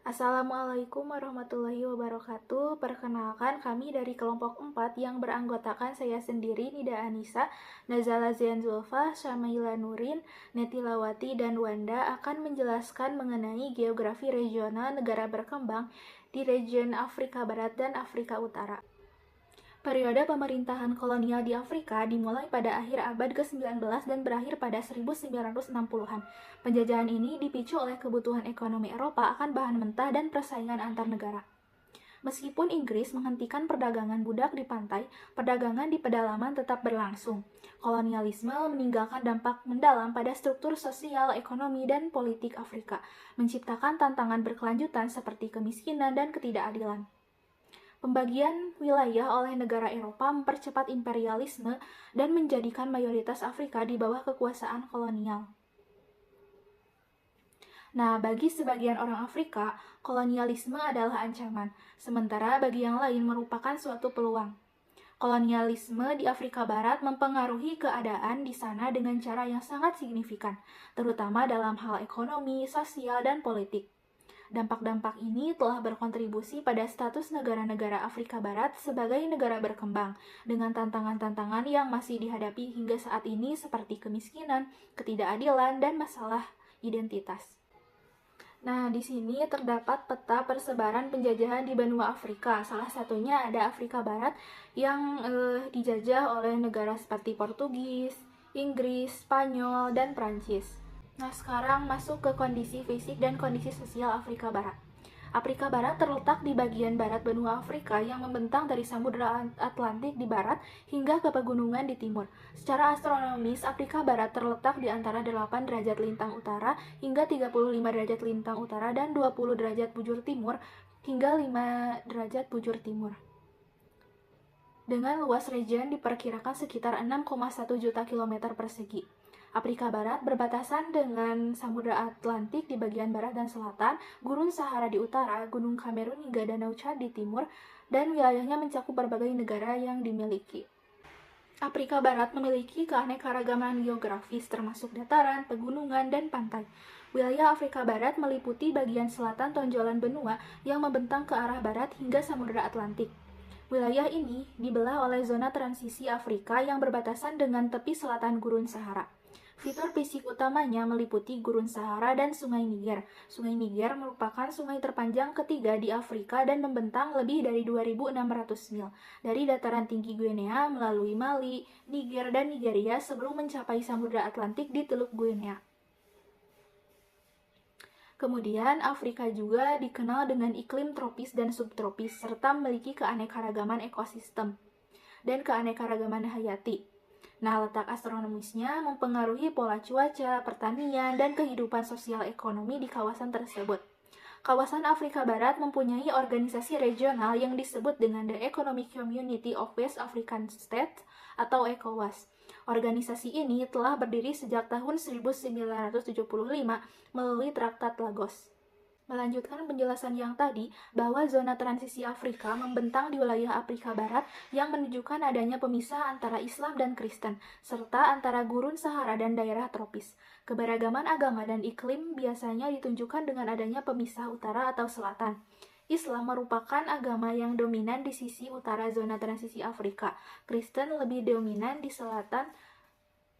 Assalamualaikum warahmatullahi wabarakatuh. Perkenalkan, kami dari kelompok 4 yang beranggotakan saya sendiri, Nida Anissa, Nazala Zian Zulfa, Syamaila Nurin, Netilawati, dan Wanda akan menjelaskan mengenai geografi regional negara berkembang di region Afrika Barat dan Afrika Utara. Periode pemerintahan kolonial di Afrika dimulai pada akhir abad ke-19 dan berakhir pada 1960-an. Penjajahan ini dipicu oleh kebutuhan ekonomi Eropa akan bahan mentah dan persaingan antar negara. Meskipun Inggris menghentikan perdagangan budak di pantai, perdagangan di pedalaman tetap berlangsung. Kolonialisme meninggalkan dampak mendalam pada struktur sosial, ekonomi, dan politik Afrika, menciptakan tantangan berkelanjutan seperti kemiskinan dan ketidakadilan. Pembagian wilayah oleh negara Eropa mempercepat imperialisme dan menjadikan mayoritas Afrika di bawah kekuasaan kolonial. Nah, bagi sebagian orang Afrika, kolonialisme adalah ancaman, sementara bagi yang lain merupakan suatu peluang. Kolonialisme di Afrika Barat mempengaruhi keadaan di sana dengan cara yang sangat signifikan, terutama dalam hal ekonomi, sosial, dan politik. Dampak-dampak ini telah berkontribusi pada status negara-negara Afrika Barat sebagai negara berkembang, dengan tantangan-tantangan yang masih dihadapi hingga saat ini seperti kemiskinan, ketidakadilan, dan masalah identitas. Nah, di sini terdapat peta persebaran penjajahan di benua Afrika. Salah satunya ada Afrika Barat yang dijajah oleh negara seperti Portugis, Inggris, Spanyol, dan Prancis. Nah, sekarang masuk ke kondisi fisik dan kondisi sosial Afrika Barat. Afrika Barat terletak di bagian barat benua Afrika yang membentang dari Samudra Atlantik di barat hingga ke pegunungan di timur. Secara astronomis, Afrika Barat terletak di antara 8 derajat lintang utara hingga 35 derajat lintang utara dan 20 derajat bujur timur hingga 5 derajat bujur timur. Dengan luas region diperkirakan sekitar 6,1 juta kilometer persegi. Afrika Barat berbatasan dengan Samudra Atlantik di bagian barat dan selatan, Gurun Sahara di utara, Gunung Kamerun hingga Danau Chad di timur, dan wilayahnya mencakup berbagai negara yang dimiliki. Afrika Barat memiliki keanekaragaman geografis termasuk dataran, pegunungan, dan pantai. Wilayah Afrika Barat meliputi bagian selatan tonjolan benua yang membentang ke arah barat hingga Samudra Atlantik. Wilayah ini dibelah oleh zona transisi Afrika yang berbatasan dengan tepi selatan Gurun Sahara. Fitur fisik utamanya meliputi Gurun Sahara dan Sungai Niger. Sungai Niger merupakan sungai terpanjang ketiga di Afrika dan membentang lebih dari 2.600 mil dari dataran tinggi Guinea melalui Mali, Niger, dan Nigeria sebelum mencapai Samudra Atlantik di Teluk Guinea. Kemudian, Afrika juga dikenal dengan iklim tropis dan subtropis, serta memiliki keanekaragaman ekosistem dan keanekaragaman hayati. Nah, letak astronomisnya mempengaruhi pola cuaca, pertanian, dan kehidupan sosial ekonomi di kawasan tersebut. Kawasan Afrika Barat mempunyai organisasi regional yang disebut dengan The Economic Community of West African States atau ECOWAS. Organisasi ini telah berdiri sejak tahun 1975 melalui Traktat Lagos. Melanjutkan penjelasan yang tadi, bahwa zona transisi Afrika membentang di wilayah Afrika Barat yang menunjukkan adanya pemisah antara Islam dan Kristen, serta antara Gurun Sahara dan daerah tropis. Keberagaman agama dan iklim biasanya ditunjukkan dengan adanya pemisah utara atau selatan. Islam merupakan agama yang dominan di sisi utara zona transisi Afrika. Kristen lebih dominan di selatan,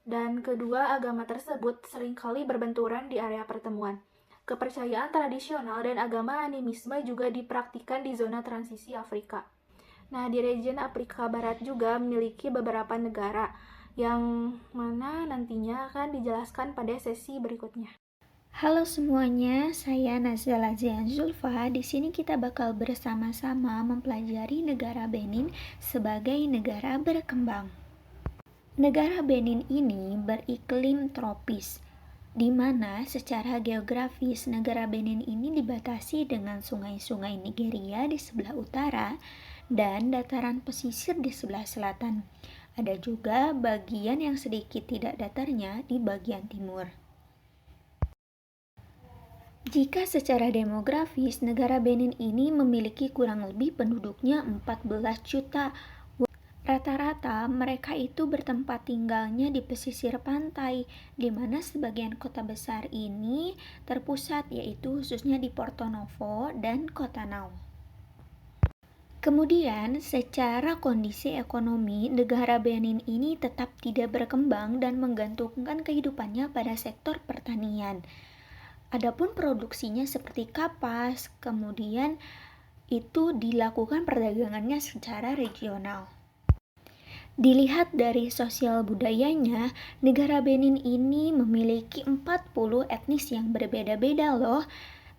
dan kedua agama tersebut seringkali berbenturan di area pertemuan. Kepercayaan tradisional dan agama animisme juga dipraktikkan di zona transisi Afrika. Nah, di region Afrika Barat juga memiliki beberapa negara yang mana nantinya akan dijelaskan pada sesi berikutnya. Halo semuanya, saya Nazala Zian Zulfa. Di sini kita bakal bersama-sama mempelajari negara Benin sebagai negara berkembang. Negara Benin ini beriklim tropis, di mana secara geografis negara Benin ini dibatasi dengan sungai-sungai Nigeria di sebelah utara dan dataran pesisir di sebelah selatan. Ada juga bagian yang sedikit tidak datarnya di bagian timur. Jika secara demografis, negara Benin ini memiliki kurang lebih penduduknya 14 juta. Rata-rata mereka itu bertempat tinggalnya di pesisir pantai, di mana sebagian kota besar ini terpusat, yaitu khususnya di Porto Novo dan Kota Nau. Kemudian, secara kondisi ekonomi, negara Benin ini tetap tidak berkembang dan menggantungkan kehidupannya pada sektor pertanian. Adapun produksinya seperti kapas, kemudian itu dilakukan perdagangannya secara regional. Dilihat dari sosial budayanya, negara Benin ini memiliki 40 etnis yang berbeda-beda loh,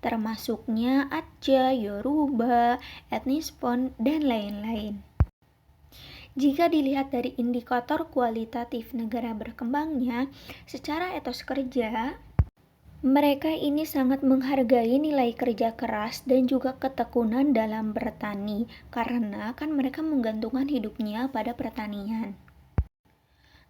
termasuknya Aceh, Yoruba, etnis Pon, dan lain-lain. Jika dilihat dari indikator kualitatif negara berkembangnya, secara etos kerja, mereka ini sangat menghargai nilai kerja keras dan juga ketekunan dalam bertani, karena kan mereka menggantungkan hidupnya pada pertanian.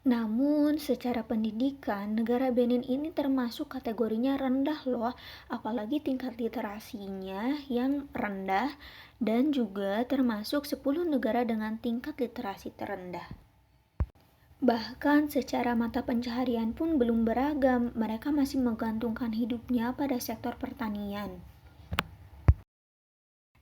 Namun, secara pendidikan, negara Benin ini termasuk kategorinya rendah loh, apalagi tingkat literasinya yang rendah dan juga termasuk 10 negara dengan tingkat literasi terendah. Bahkan secara mata pencaharian pun belum beragam, mereka masih menggantungkan hidupnya pada sektor pertanian.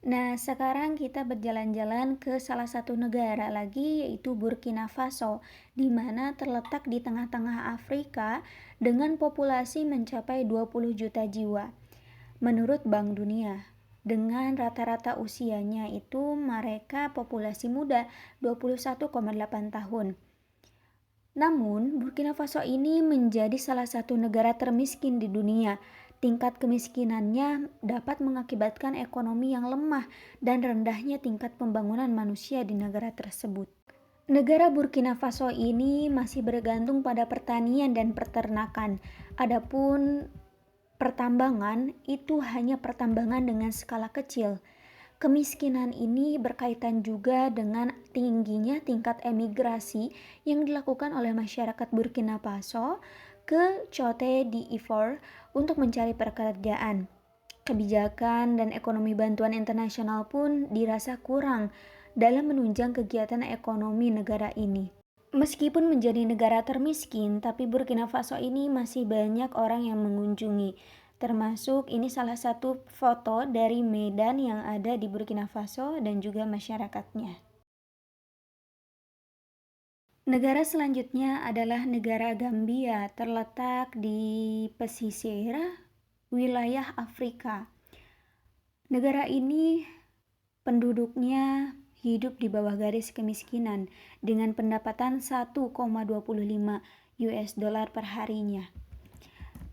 Nah, sekarang kita berjalan-jalan ke salah satu negara lagi, yaitu Burkina Faso, di mana terletak di tengah-tengah Afrika dengan populasi mencapai 20 juta jiwa. Menurut Bank Dunia, dengan rata-rata usianya itu mereka populasi muda 21,8 tahun. Namun, Burkina Faso ini menjadi salah satu negara termiskin di dunia. Tingkat kemiskinannya dapat mengakibatkan ekonomi yang lemah dan rendahnya tingkat pembangunan manusia di negara tersebut. Negara Burkina Faso ini masih bergantung pada pertanian dan peternakan. Adapun pertambangan itu hanya pertambangan dengan skala kecil. Kemiskinan ini berkaitan juga dengan tingginya tingkat emigrasi yang dilakukan oleh masyarakat Burkina Faso ke Cote d'Ivoire untuk mencari pekerjaan. Kebijakan dan ekonomi bantuan internasional pun dirasa kurang dalam menunjang kegiatan ekonomi negara ini. Meskipun menjadi negara termiskin, tapi Burkina Faso ini masih banyak orang yang mengunjungi. Termasuk ini salah satu foto dari medan yang ada di Burkina Faso dan juga masyarakatnya. Negara selanjutnya adalah negara Gambia, terletak di pesisir wilayah Afrika. Negara ini penduduknya hidup di bawah garis kemiskinan dengan pendapatan 1,25 US dollar per harinya.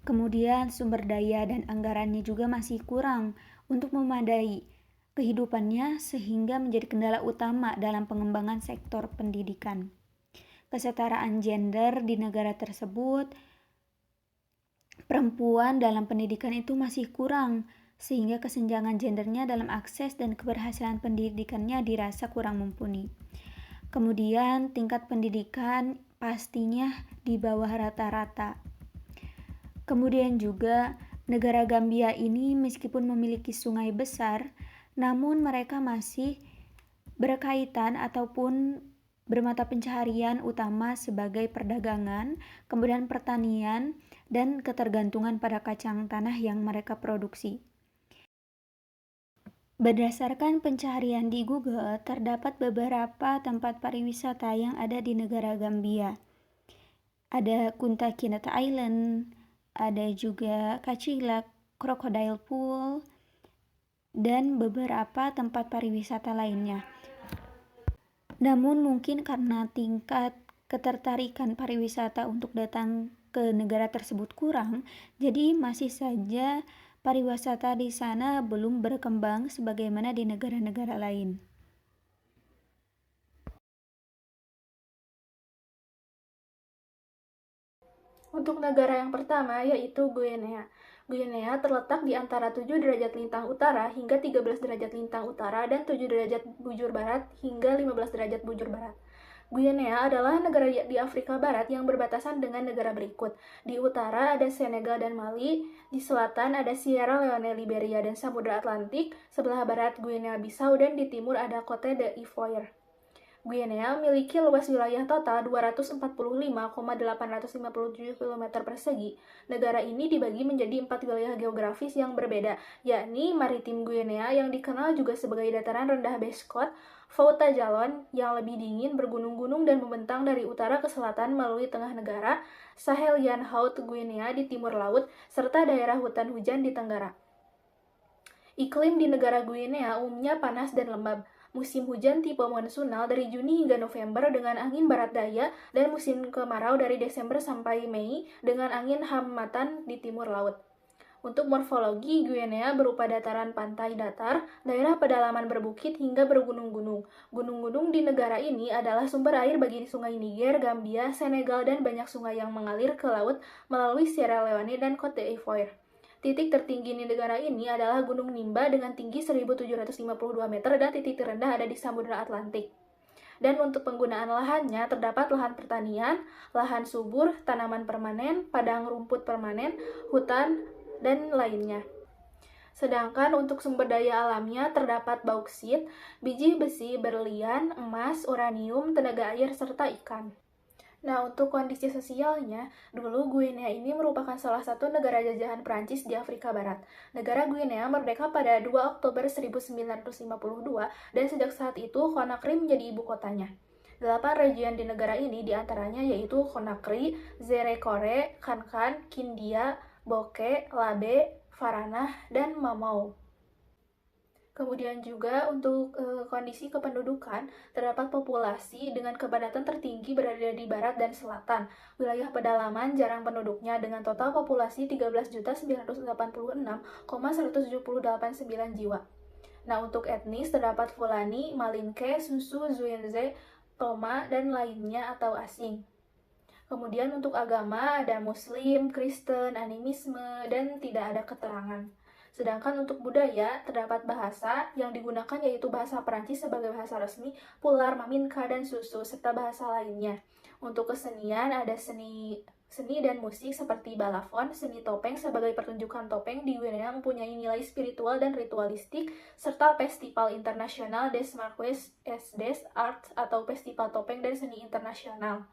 Kemudian sumber daya dan anggarannya juga masih kurang untuk memadai kehidupannya sehingga menjadi kendala utama dalam pengembangan sektor pendidikan. Kesetaraan gender di negara tersebut, perempuan dalam pendidikan itu masih kurang sehingga kesenjangan gendernya dalam akses dan keberhasilan pendidikannya dirasa kurang mumpuni. Kemudian tingkat pendidikan pastinya di bawah rata-rata. Kemudian juga negara Gambia ini meskipun memiliki sungai besar, namun mereka masih berkaitan ataupun bermata pencaharian utama sebagai perdagangan, kemudian pertanian, dan ketergantungan pada kacang tanah yang mereka produksi. Berdasarkan pencarian di Google, terdapat beberapa tempat pariwisata yang ada di negara Gambia. Ada Kunta Kineta Island, ada juga Kachilak, Crocodile Pool, dan beberapa tempat pariwisata lainnya. Namun mungkin karena tingkat ketertarikan pariwisata untuk datang ke negara tersebut kurang, jadi masih saja pariwisata di sana belum berkembang sebagaimana di negara-negara lain. Untuk negara yang pertama yaitu Guinea. Guinea terletak di antara 7 derajat lintang utara hingga 13 derajat lintang utara dan 7 derajat bujur barat hingga 15 derajat bujur barat. Guinea adalah negara di Afrika Barat yang berbatasan dengan negara berikut. Di utara ada Senegal dan Mali, di selatan ada Sierra Leone, Liberia, dan Samudra Atlantik, sebelah barat Guinea Bissau, dan di timur ada Cote d'Ivoire. Guinea memiliki luas wilayah total 245,857 km persegi. Negara ini dibagi menjadi 4 wilayah geografis yang berbeda, yakni Maritim Guinea yang dikenal juga sebagai dataran rendah Beskout, Fouta Djallon yang lebih dingin bergunung-gunung dan membentang dari utara ke selatan melalui tengah negara, Sahelian Haute Guinea di timur laut, serta daerah hutan hujan di tenggara. Iklim di negara Guinea umumnya panas dan lembab. Musim hujan tipe monsunal dari Juni hingga November dengan angin barat daya dan musim kemarau dari Desember sampai Mei dengan angin hambatan di timur laut. Untuk morfologi, Guinea berupa dataran pantai datar, daerah pedalaman berbukit hingga bergunung-gunung. Gunung-gunung di negara ini adalah sumber air bagi sungai Niger, Gambia, Senegal, dan banyak sungai yang mengalir ke laut melalui Sierra Leone dan Cote d'Ivoire. Titik tertinggi di negara ini adalah Gunung Nimba dengan tinggi 1.752 meter dan titik terendah ada di Samudra Atlantik. Dan untuk penggunaan lahannya terdapat lahan pertanian, lahan subur, tanaman permanen, padang rumput permanen, hutan, dan lainnya. Sedangkan untuk sumber daya alamnya terdapat bauksit, biji besi, berlian, emas, uranium, tenaga air, serta ikan. Nah, untuk kondisi sosialnya, dulu Guinea ini merupakan salah satu negara jajahan Prancis di Afrika Barat. Negara Guinea merdeka pada 2 Oktober 1952 dan sejak saat itu Conakry menjadi ibu kotanya. 8 region di negara ini diantaranya yaitu Conakry, Zerekore, Kankan, Kindia, Boke, Labe, Faranah, dan Mamou. Kemudian juga untuk kondisi kependudukan, terdapat populasi dengan kepadatan tertinggi berada di barat dan selatan. Wilayah pedalaman jarang penduduknya dengan total populasi 13.986,178,9 jiwa. Nah, untuk etnis terdapat Fulani, Malinke, Susu, Zuenze, Toma, dan lainnya atau asing. Kemudian untuk agama ada Muslim, Kristen, animisme, dan tidak ada keterangan. Sedangkan untuk budaya, terdapat bahasa yang digunakan yaitu bahasa Perancis sebagai bahasa resmi, Pular, Maminka, dan Susu, serta bahasa lainnya. Untuk kesenian, ada seni dan musik seperti balafon, seni topeng sebagai pertunjukan topeng di Guinea mempunyai nilai spiritual dan ritualistik, serta festival internasional Des Marques et des Arts atau festival topeng dan seni internasional.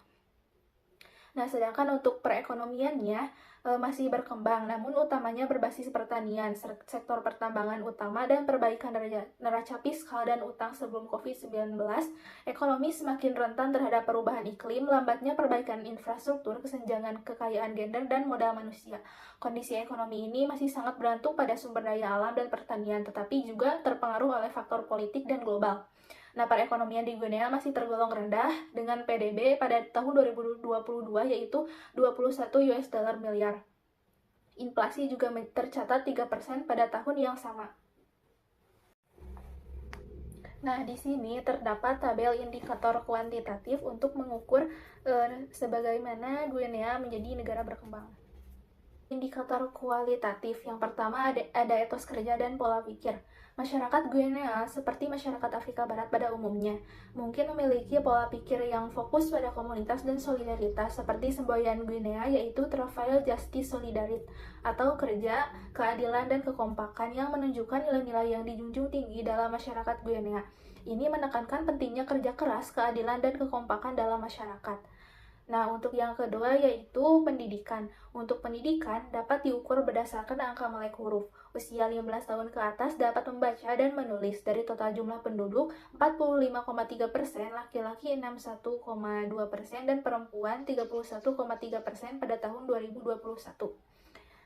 Nah, sedangkan untuk perekonomiannya masih berkembang, namun utamanya berbasis pertanian, sektor pertambangan utama, dan perbaikan neraca fiskal dan utang sebelum COVID-19, ekonomi semakin rentan terhadap perubahan iklim, lambatnya perbaikan infrastruktur, kesenjangan kekayaan gender, dan modal manusia. Kondisi ekonomi ini masih sangat bergantung pada sumber daya alam dan pertanian, tetapi juga terpengaruh oleh faktor politik dan global. Nah, perekonomian di Guinea masih tergolong rendah dengan PDB pada tahun 2022 yaitu 21 US dollar miliar. Inflasi juga tercatat 3% pada tahun yang sama. Nah, di sini terdapat tabel indikator kuantitatif untuk mengukur sebagaimana Guinea menjadi negara berkembang. Indikator kualitatif yang pertama ada etos kerja dan pola pikir. Masyarakat Guinea, seperti masyarakat Afrika Barat pada umumnya, mungkin memiliki pola pikir yang fokus pada komunitas dan solidaritas, seperti semboyan Guinea yaitu Travail, Justice, Solidarité, atau kerja, keadilan, dan kekompakan yang menunjukkan nilai-nilai yang dijunjung tinggi dalam masyarakat Guinea. Ini menekankan pentingnya kerja keras, keadilan, dan kekompakan dalam masyarakat. Nah, untuk yang kedua yaitu pendidikan. Untuk pendidikan dapat diukur berdasarkan angka melek huruf. Usia 15 tahun ke atas dapat membaca dan menulis. Dari total jumlah penduduk, 45,3%, laki-laki 61,2%, dan perempuan 31,3% pada tahun 2021.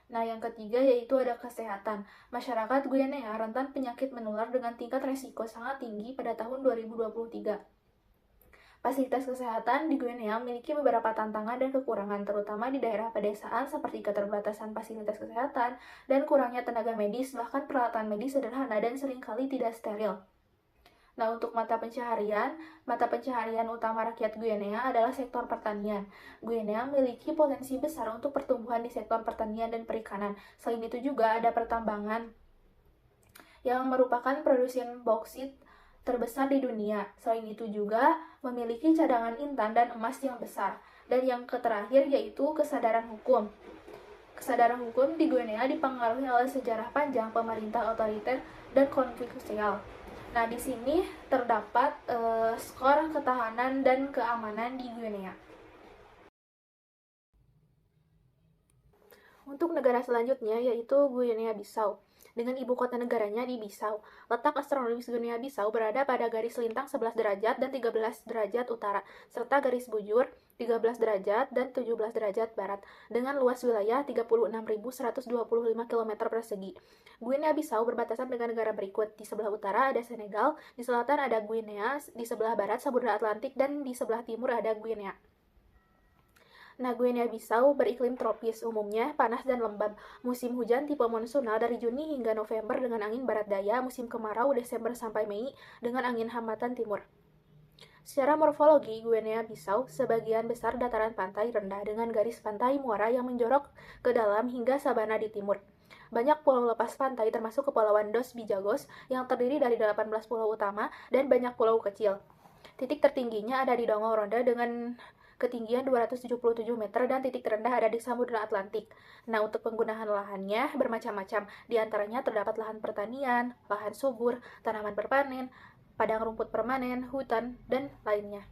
Nah, yang ketiga yaitu ada kesehatan. Masyarakat Guinea rentan penyakit menular dengan tingkat resiko sangat tinggi pada tahun 2023. Fasilitas kesehatan di Guinea memiliki beberapa tantangan dan kekurangan, terutama di daerah pedesaan seperti keterbatasan fasilitas kesehatan dan kurangnya tenaga medis, bahkan peralatan medis sederhana dan seringkali tidak steril. Nah, untuk mata pencaharian utama rakyat Guinea adalah sektor pertanian. Guinea memiliki potensi besar untuk pertumbuhan di sektor pertanian dan perikanan. Selain itu juga ada pertambangan yang merupakan produsen bauksit terbesar di dunia. Selain itu juga memiliki cadangan intan dan emas yang besar. Dan yang terakhir yaitu kesadaran hukum. Kesadaran hukum di Guinea dipengaruhi oleh sejarah panjang pemerintah otoriter dan konflik sosial. Nah, di sini terdapat skor ketahanan dan keamanan di Guinea. Untuk negara selanjutnya yaitu Guinea-Bissau. Dengan ibu kota negaranya di Bissau. Letak astronomis Guinea-Bissau berada pada garis lintang 11 derajat dan 13 derajat utara, serta garis bujur 13 derajat dan 17 derajat barat, dengan luas wilayah 36.125 km persegi. Guinea-Bissau berbatasan dengan negara berikut. Di sebelah utara ada Senegal, di selatan ada Guinea, di sebelah barat Samudra Atlantik, dan di sebelah timur ada Guinea. Nah, Guinea-Bissau beriklim tropis, umumnya panas dan lembab. Musim hujan tipe monsunal dari Juni hingga November dengan angin barat daya, musim kemarau Desember sampai Mei dengan angin hambatan timur. Secara morfologi, Guinea-Bissau sebagian besar dataran pantai rendah dengan garis pantai muara yang menjorok ke dalam hingga sabana di timur. Banyak pulau lepas pantai termasuk Kepulauan Dos Bijagos yang terdiri dari 18 pulau utama dan banyak pulau kecil. Titik tertingginya ada di Dongo Ronda dengan ketinggian 277 meter dan titik terendah ada di Samudra Atlantik. Nah, untuk penggunaan lahannya bermacam-macam. Di antaranya terdapat lahan pertanian, lahan subur, tanaman berpanen, padang rumput permanen, hutan, dan lainnya.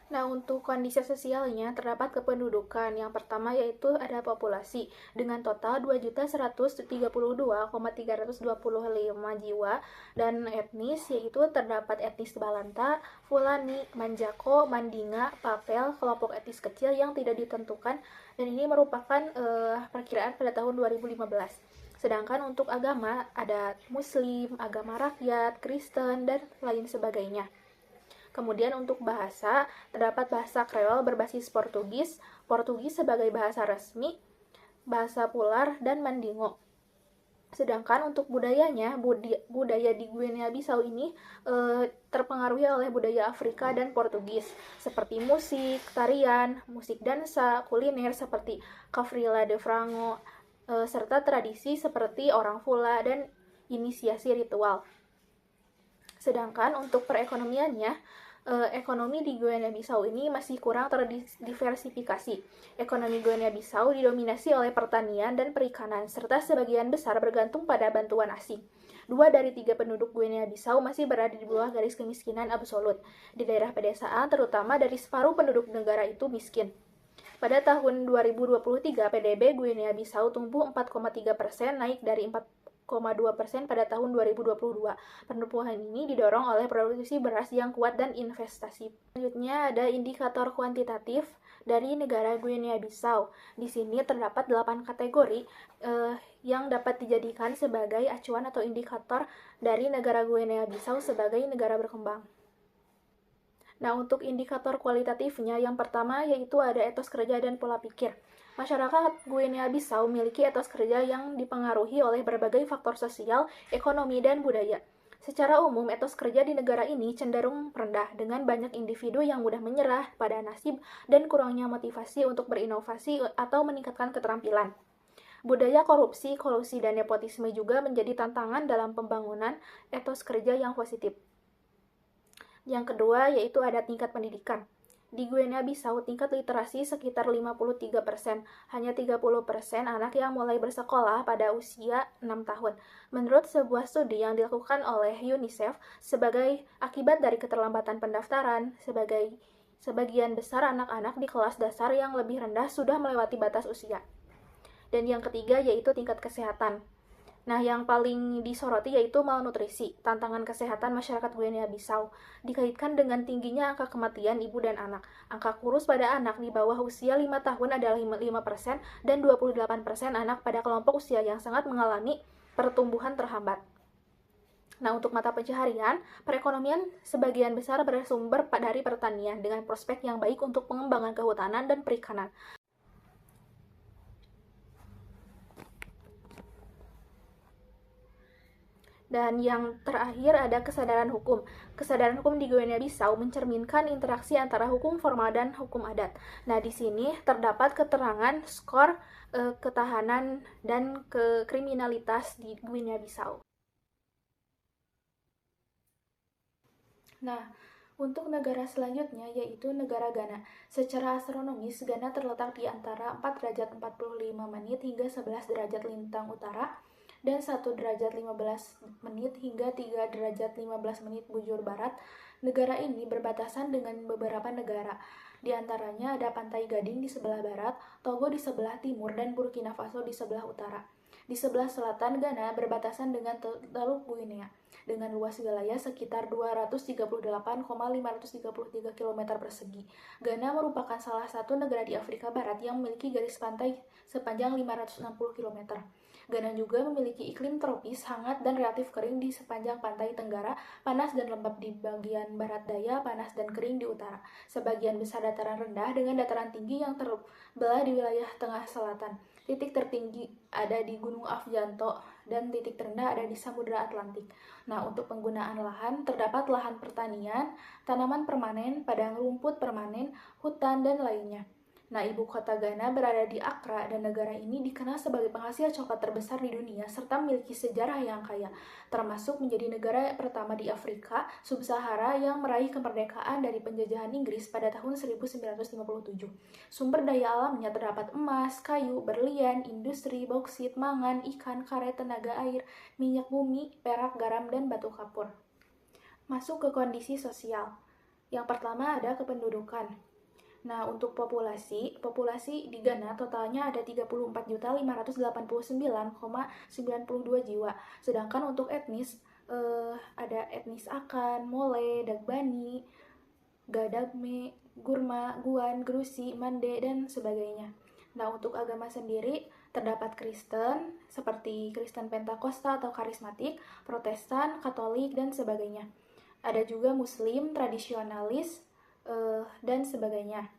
Nah, untuk kondisi sosialnya terdapat kependudukan. Yang pertama yaitu ada populasi dengan total 2.132,325 jiwa, dan etnis yaitu terdapat etnis Balanta, Fulani, Manjako, Mandinga, Papel, kelompok etnis kecil yang tidak ditentukan, dan ini merupakan perkiraan pada tahun 2015. Sedangkan untuk agama ada Muslim, agama rakyat, Kristen, dan lain sebagainya. Kemudian untuk bahasa, terdapat bahasa Kreol berbasis Portugis, Portugis sebagai bahasa resmi, bahasa Pular, dan Mandingo. Sedangkan untuk budayanya, budaya di Guinea-Bissau ini terpengaruhi oleh budaya Afrika dan Portugis, seperti musik, tarian, musik dansa, kuliner seperti Cavrila de Frango, serta tradisi seperti orang Fula dan inisiasi ritual. Sedangkan untuk perekonomiannya, ekonomi di Guinea-Bissau ini masih kurang terdiversifikasi. Ekonomi Guinea-Bissau didominasi oleh pertanian dan perikanan, serta sebagian besar bergantung pada bantuan asing. 2 dari 3 penduduk Guinea-Bissau masih berada di bawah garis kemiskinan absolut. Di daerah pedesaan, terutama dari separuh penduduk negara itu miskin. Pada tahun 2023, PDB Guinea-Bissau tumbuh 4,3%, naik dari 4,2% pada tahun 2022. Pertumbuhan ini didorong oleh produksi beras yang kuat dan investasi. Selanjutnya ada indikator kuantitatif dari negara Guinea-Bissau. Di sini terdapat 8 kategori yang dapat dijadikan sebagai acuan atau indikator dari negara Guinea-Bissau sebagai negara berkembang. Nah, untuk indikator kualitatifnya, yang pertama yaitu ada etos kerja dan pola pikir. Masyarakat Guinea-Bissau memiliki etos kerja yang dipengaruhi oleh berbagai faktor sosial, ekonomi, dan budaya. Secara umum, etos kerja di negara ini cenderung rendah, dengan banyak individu yang mudah menyerah pada nasib dan kurangnya motivasi untuk berinovasi atau meningkatkan keterampilan. Budaya korupsi, kolusi, dan nepotisme juga menjadi tantangan dalam pembangunan etos kerja yang positif. Yang kedua yaitu ada tingkat pendidikan. Di Guinea-Bissau, tingkat literasi sekitar 53%, hanya 30% anak yang mulai bersekolah pada usia 6 tahun. Menurut sebuah studi yang dilakukan oleh UNICEF, sebagai akibat dari keterlambatan pendaftaran, sebagian besar anak-anak di kelas dasar yang lebih rendah sudah melewati batas usia. Dan yang ketiga yaitu tingkat kesehatan. Nah, yang paling disoroti yaitu malnutrisi. Tantangan kesehatan masyarakat Guinea-Bissau dikaitkan dengan tingginya angka kematian ibu dan anak. Angka kurus pada anak di bawah usia 5 tahun adalah 5% dan 28% anak pada kelompok usia yang sangat mengalami pertumbuhan terhambat. Nah, untuk mata pencaharian, perekonomian sebagian besar bersumber dari pertanian dengan prospek yang baik untuk pengembangan kehutanan dan perikanan. Dan yang terakhir ada kesadaran hukum. Kesadaran hukum di Guinea-Bissau mencerminkan interaksi antara hukum formal dan hukum adat. Nah, di sini terdapat keterangan skor ketahanan dan kriminalitas di Guinea-Bissau. Nah, untuk negara selanjutnya yaitu negara Ghana. Secara astronomis, Ghana terletak di antara 4 derajat 45 menit hingga 11 derajat lintang utara dan 1 derajat 15 menit hingga 3 derajat 15 menit bujur barat. Negara ini berbatasan dengan beberapa negara. Di antaranya ada Pantai Gading di sebelah barat, Togo di sebelah timur, dan Burkina Faso di sebelah utara. Di sebelah selatan, Ghana berbatasan dengan Teluk Guinea dengan luas wilayah sekitar 238,533 km persegi. Ghana merupakan salah satu negara di Afrika Barat yang memiliki garis pantai sepanjang 560 km. Ghana juga memiliki iklim tropis, hangat, dan relatif kering di sepanjang pantai tenggara, panas dan lembab di bagian barat daya, panas dan kering di utara. Sebagian besar dataran rendah dengan dataran tinggi yang terbelah di wilayah tengah selatan. Titik tertinggi ada di Gunung Afjanto dan titik terendah ada di Samudra Atlantik. Nah, untuk penggunaan lahan, terdapat lahan pertanian, tanaman permanen, padang rumput permanen, hutan, dan lainnya. Nah, ibu kota Ghana berada di Accra dan negara ini dikenal sebagai penghasil coklat terbesar di dunia serta memiliki sejarah yang kaya, termasuk menjadi negara pertama di Afrika Sub-Sahara yang meraih kemerdekaan dari penjajahan Inggris pada tahun 1957. Sumber daya alamnya terdapat emas, kayu, berlian, industri, bauksit, mangan, ikan, karet, tenaga air, minyak bumi, perak, garam, dan batu kapur. Masuk ke kondisi sosial. Yang pertama ada kependudukan. Nah, untuk populasi di Ghana totalnya ada 34.589,92 jiwa. Sedangkan untuk etnis, ada etnis Akan, Mole, Dagbani, Gadagme, Gurma, Guan, Grusi, Mande, dan sebagainya. Nah, untuk agama sendiri, terdapat Kristen, seperti Kristen Pentakosta atau Karismatik, Protestan, Katolik, dan sebagainya. Ada juga Muslim, tradisionalis, dan sebagainya.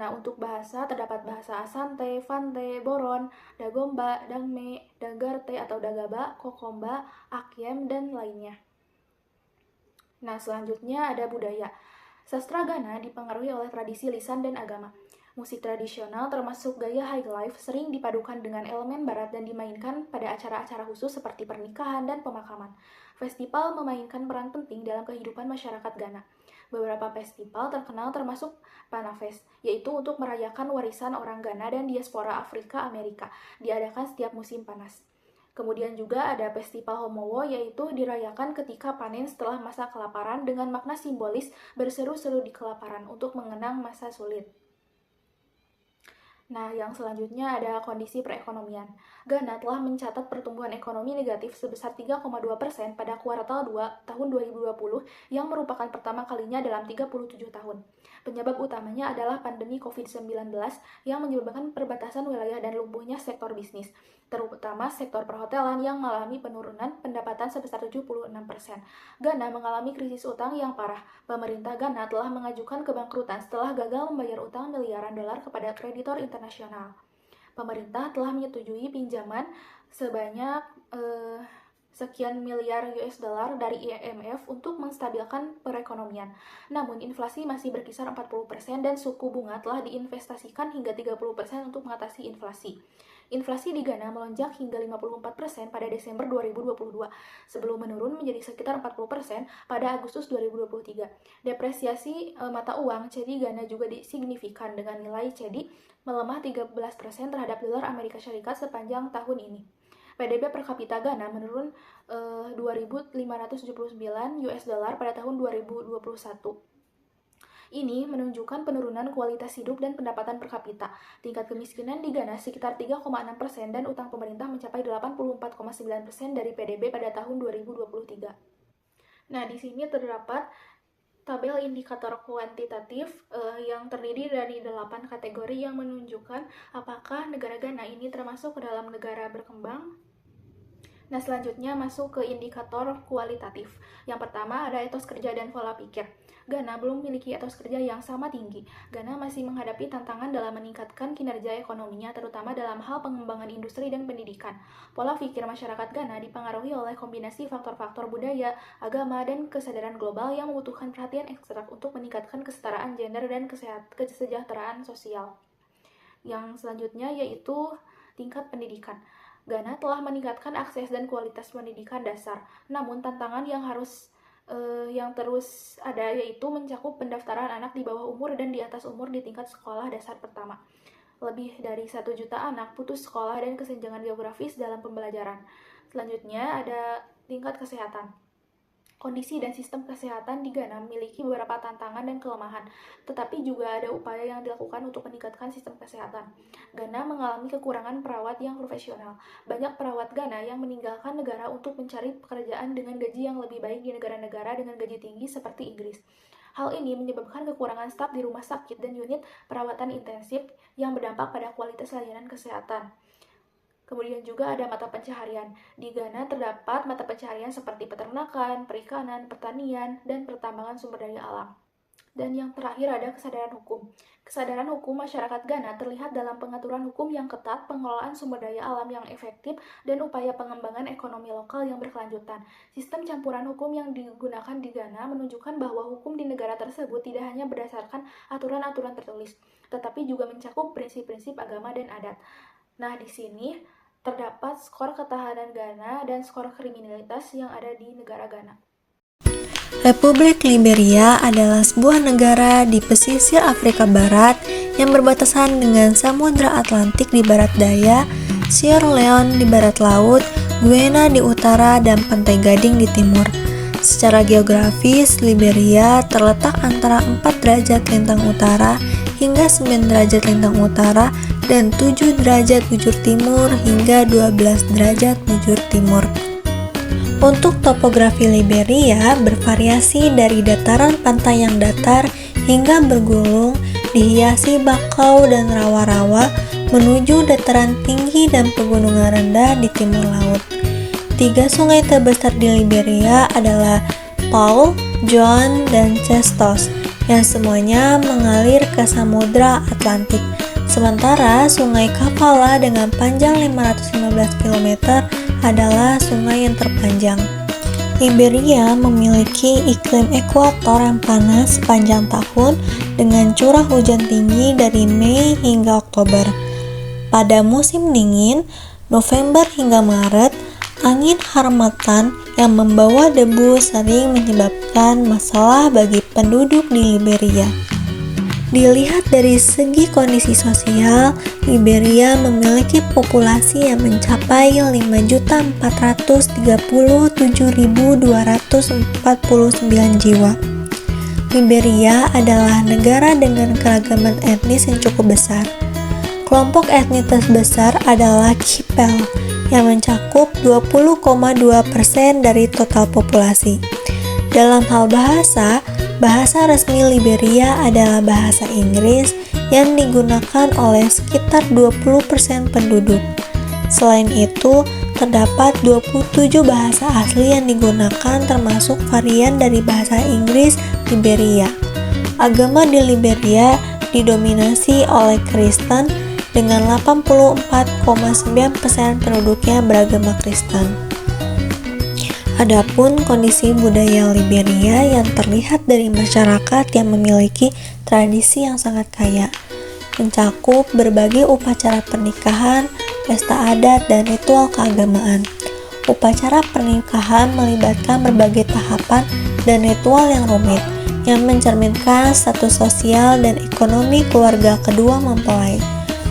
Nah, untuk bahasa, terdapat bahasa Asante, Fante, Boron, Dagomba, Dangme, Dagarte atau Dagaba, Kokomba, Akyem, dan lainnya. Nah, selanjutnya ada budaya. Sastra Ghana dipengaruhi oleh tradisi lisan dan agama. Musik tradisional termasuk gaya high life sering dipadukan dengan elemen barat dan dimainkan pada acara-acara khusus seperti pernikahan dan pemakaman. Festival memainkan peran penting dalam kehidupan masyarakat Ghana. Beberapa festival terkenal termasuk Panafest, yaitu untuk merayakan warisan orang Ghana dan diaspora Afrika Amerika, diadakan setiap musim panas. Kemudian juga ada festival Homowo, yaitu dirayakan ketika panen setelah masa kelaparan dengan makna simbolis berseru-seru di kelaparan untuk mengenang masa sulit. Nah, yang selanjutnya ada kondisi perekonomian. Ghana telah mencatat pertumbuhan ekonomi negatif sebesar 3,2% pada kuartal 2 tahun 2020 yang merupakan pertama kalinya dalam 37 tahun. Penyebab utamanya adalah pandemi COVID-19 yang menyebabkan perbatasan wilayah dan lumpuhnya sektor bisnis, terutama sektor perhotelan yang mengalami penurunan pendapatan sebesar 76%. Ghana mengalami krisis utang yang parah. Pemerintah Ghana telah mengajukan kebangkrutan setelah gagal membayar utang miliaran dolar kepada kreditor internasional. Pemerintah telah menyetujui pinjaman sebanyak sekian miliar US dollar dari IMF untuk menstabilkan perekonomian. Namun, inflasi masih berkisar 40% dan suku bunga telah diinvestasikan hingga 30% untuk mengatasi inflasi. Inflasi di Ghana melonjak hingga 54% pada Desember 2022, sebelum menurun menjadi sekitar 40% pada Agustus 2023. Depresiasi mata uang cedi Ghana juga signifikan dengan nilai cedi melemah 13% terhadap dolar Amerika Serikat sepanjang tahun ini. PDB per kapita Ghana menurun 2.579 US dollar pada tahun 2021. Ini menunjukkan penurunan kualitas hidup dan pendapatan per kapita. Tingkat kemiskinan di Ghana sekitar 3,6% dan utang pemerintah mencapai 84,9% dari PDB pada tahun 2023. Nah, di sini terdapat tabel indikator kuantitatif yang terdiri dari 8 kategori yang menunjukkan apakah negara Ghana ini termasuk ke dalam negara berkembang. Nah, selanjutnya masuk ke indikator kualitatif. Yang pertama ada etos kerja dan pola pikir. Ghana belum memiliki etos kerja yang sama tinggi. Ghana masih menghadapi tantangan dalam meningkatkan kinerja ekonominya, terutama dalam hal pengembangan industri dan pendidikan. Pola pikir masyarakat Ghana dipengaruhi oleh kombinasi faktor-faktor budaya, agama, dan kesadaran global yang membutuhkan perhatian ekstra untuk meningkatkan kesetaraan gender dan kesejahteraan sosial. Yang selanjutnya yaitu tingkat pendidikan. Ghana telah meningkatkan akses dan kualitas pendidikan dasar. Namun tantangan yang terus ada yaitu mencakup pendaftaran anak di bawah umur dan di atas umur di tingkat sekolah dasar pertama. Lebih dari 1 juta anak putus sekolah dan kesenjangan geografis dalam pembelajaran. Selanjutnya ada tingkat kesehatan. Kondisi dan sistem kesehatan di Ghana memiliki beberapa tantangan dan kelemahan, tetapi juga ada upaya yang dilakukan untuk meningkatkan sistem kesehatan. Ghana mengalami kekurangan perawat yang profesional. Banyak perawat Ghana yang meninggalkan negara untuk mencari pekerjaan dengan gaji yang lebih baik di negara-negara dengan gaji tinggi seperti Inggris. Hal ini menyebabkan kekurangan staf di rumah sakit dan unit perawatan intensif yang berdampak pada kualitas layanan kesehatan. Kemudian juga ada mata pencaharian. Di Ghana terdapat mata pencaharian seperti peternakan, perikanan, pertanian, dan pertambangan sumber daya alam. Dan yang terakhir ada kesadaran hukum. Kesadaran hukum masyarakat Ghana terlihat dalam pengaturan hukum yang ketat, pengelolaan sumber daya alam yang efektif, dan upaya pengembangan ekonomi lokal yang berkelanjutan. Sistem campuran hukum yang digunakan di Ghana menunjukkan bahwa hukum di negara tersebut tidak hanya berdasarkan aturan-aturan tertulis, tetapi juga mencakup prinsip-prinsip agama dan adat. Nah, di sini terdapat skor ketahanan Ghana dan skor kriminalitas yang ada di negara Ghana. Republik Liberia adalah sebuah negara di pesisir Afrika Barat yang berbatasan dengan Samudra Atlantik di barat daya, Sierra Leone di barat laut, Guyana di utara, dan Pantai Gading di timur. Secara geografis, Liberia terletak antara 4 derajat lintang utara hingga 9 derajat lintang utara dan 7 derajat bujur timur hingga 12 derajat bujur timur. Untuk topografi Liberia bervariasi dari dataran pantai yang datar hingga bergulung, dihiasi bakau dan rawa-rawa menuju dataran tinggi dan pegunungan rendah di timur laut. 3 sungai terbesar di Liberia adalah Paul, John, dan Chestos yang semuanya mengalir ke Samudra Atlantik. Sementara Sungai Kapala dengan panjang 515 km adalah sungai yang terpanjang. Liberia memiliki iklim ekuator yang panas sepanjang tahun dengan curah hujan tinggi dari Mei hingga Oktober. Pada musim dingin, November hingga Maret, angin harmattan yang membawa debu sering menyebabkan masalah bagi penduduk di Liberia. Dilihat dari segi kondisi sosial, Liberia memiliki populasi yang mencapai 5.437.249 jiwa. Liberia adalah negara dengan keragaman etnis yang cukup besar. Kelompok etnis terbesar adalah Kipel, yang mencakup 20,2% dari total populasi. Dalam hal bahasa resmi Liberia adalah bahasa Inggris yang digunakan oleh sekitar 20% penduduk. Selain itu, terdapat 27 bahasa asli yang digunakan termasuk varian dari bahasa Inggris Liberia. Agama di Liberia didominasi oleh Kristen dengan 84,9% penduduknya beragama Kristen. Adapun kondisi budaya Liberia yang terlihat dari masyarakat yang memiliki tradisi yang sangat kaya, mencakup berbagai upacara pernikahan, pesta adat, dan ritual keagamaan. Upacara pernikahan melibatkan berbagai tahapan dan ritual yang rumit, yang mencerminkan status sosial dan ekonomi keluarga kedua mempelai.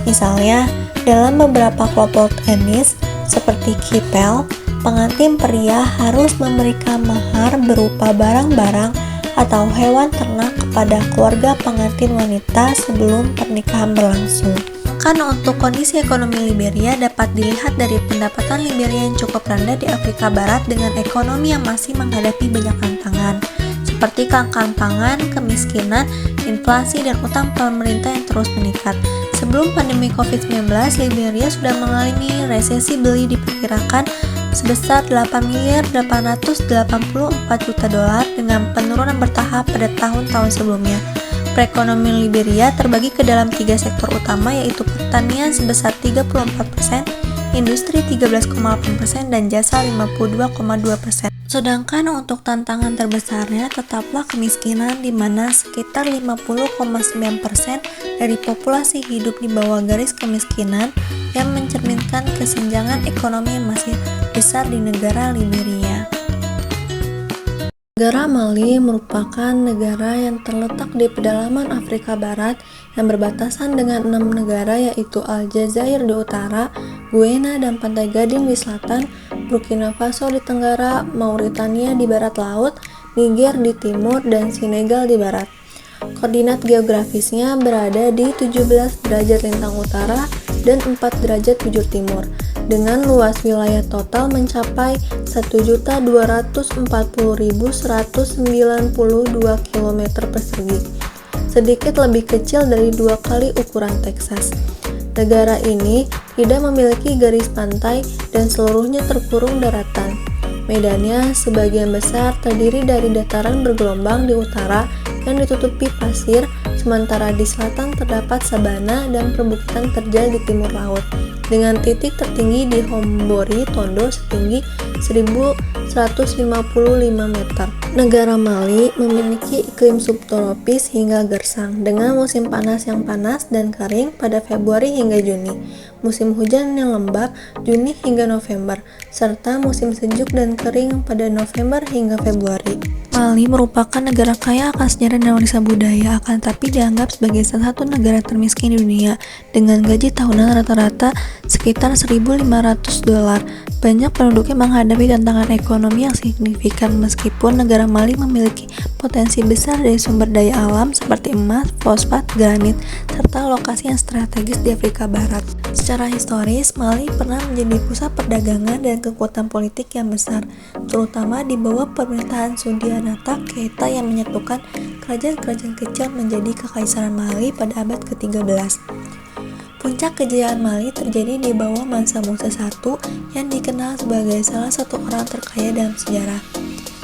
Misalnya, dalam beberapa kelompok etnis seperti Kipel, pengantin pria harus memberikan mahar berupa barang-barang atau hewan ternak kepada keluarga pengantin wanita sebelum pernikahan berlangsung. Karena untuk kondisi ekonomi Liberia dapat dilihat dari pendapatan Liberia yang cukup rendah di Afrika Barat dengan ekonomi yang masih menghadapi banyak tantangan, seperti kelangkaan pangan, kemiskinan, inflasi, dan utang pemerintah yang terus meningkat. Sebelum pandemi COVID-19, Liberia sudah mengalami resesi beli diperkirakan sebesar 8.884 juta dolar dengan penurunan bertahap pada tahun-tahun sebelumnya. Perekonomian Liberia terbagi ke dalam 3 sektor utama, yaitu pertanian sebesar 34%, industri 13,8%, dan jasa 52,2%. Sedangkan untuk tantangan terbesarnya tetaplah kemiskinan, di mana sekitar 50,9% dari populasi hidup di bawah garis kemiskinan, yang mencerminkan kesenjangan ekonomi yang masih besar di negara Liberia. Negara Mali merupakan negara yang terletak di pedalaman Afrika Barat yang berbatasan dengan 6 negara, yaitu Aljazair di utara, Guyana dan Pantai Gading di selatan, Burkina Faso di tenggara, Mauritania di barat laut, Niger di timur, dan Senegal di barat. Koordinat geografisnya berada di 17 derajat lintang utara dan 4 derajat bujur timur, dengan luas wilayah total mencapai 1.240.192 km persegi, sedikit lebih kecil dari 2 kali ukuran Texas. Negara ini tidak memiliki garis pantai dan seluruhnya terkurung daratan. Medannya sebagian besar terdiri dari dataran bergelombang di utara yang ditutupi pasir, sementara di selatan terdapat sabana dan perbukitan terjal di timur laut, dengan titik tertinggi di Hombori Tondo setinggi 1.155 meter. Negara Mali memiliki iklim subtropis hingga gersang, dengan musim panas yang panas dan kering pada Februari hingga Juni, musim hujan yang lembab Juni hingga November, serta musim sejuk dan kering pada November hingga Februari. Mali merupakan negara kaya akan sejarah dan warisan budaya, akan tapi dianggap sebagai salah satu negara termiskin di dunia, dengan gaji tahunan rata-rata sekitar $1.500. Banyak penduduknya menghadapi tantangan ekonomi yang signifikan meskipun negara Mali memiliki potensi besar dari sumber daya alam seperti emas, fosfat, granit, serta lokasi yang strategis di Afrika Barat. Secara historis, Mali pernah menjadi pusat perdagangan dan kekuatan politik yang besar, terutama di bawah pemerintahan Sundiata Keita yang menyatukan kerajaan-kerajaan kecil menjadi Kekaisaran Mali pada abad ke-13. Puncak kejayaan Mali terjadi di bawah Mansa Musa I yang dikenal sebagai salah satu orang terkaya dalam sejarah.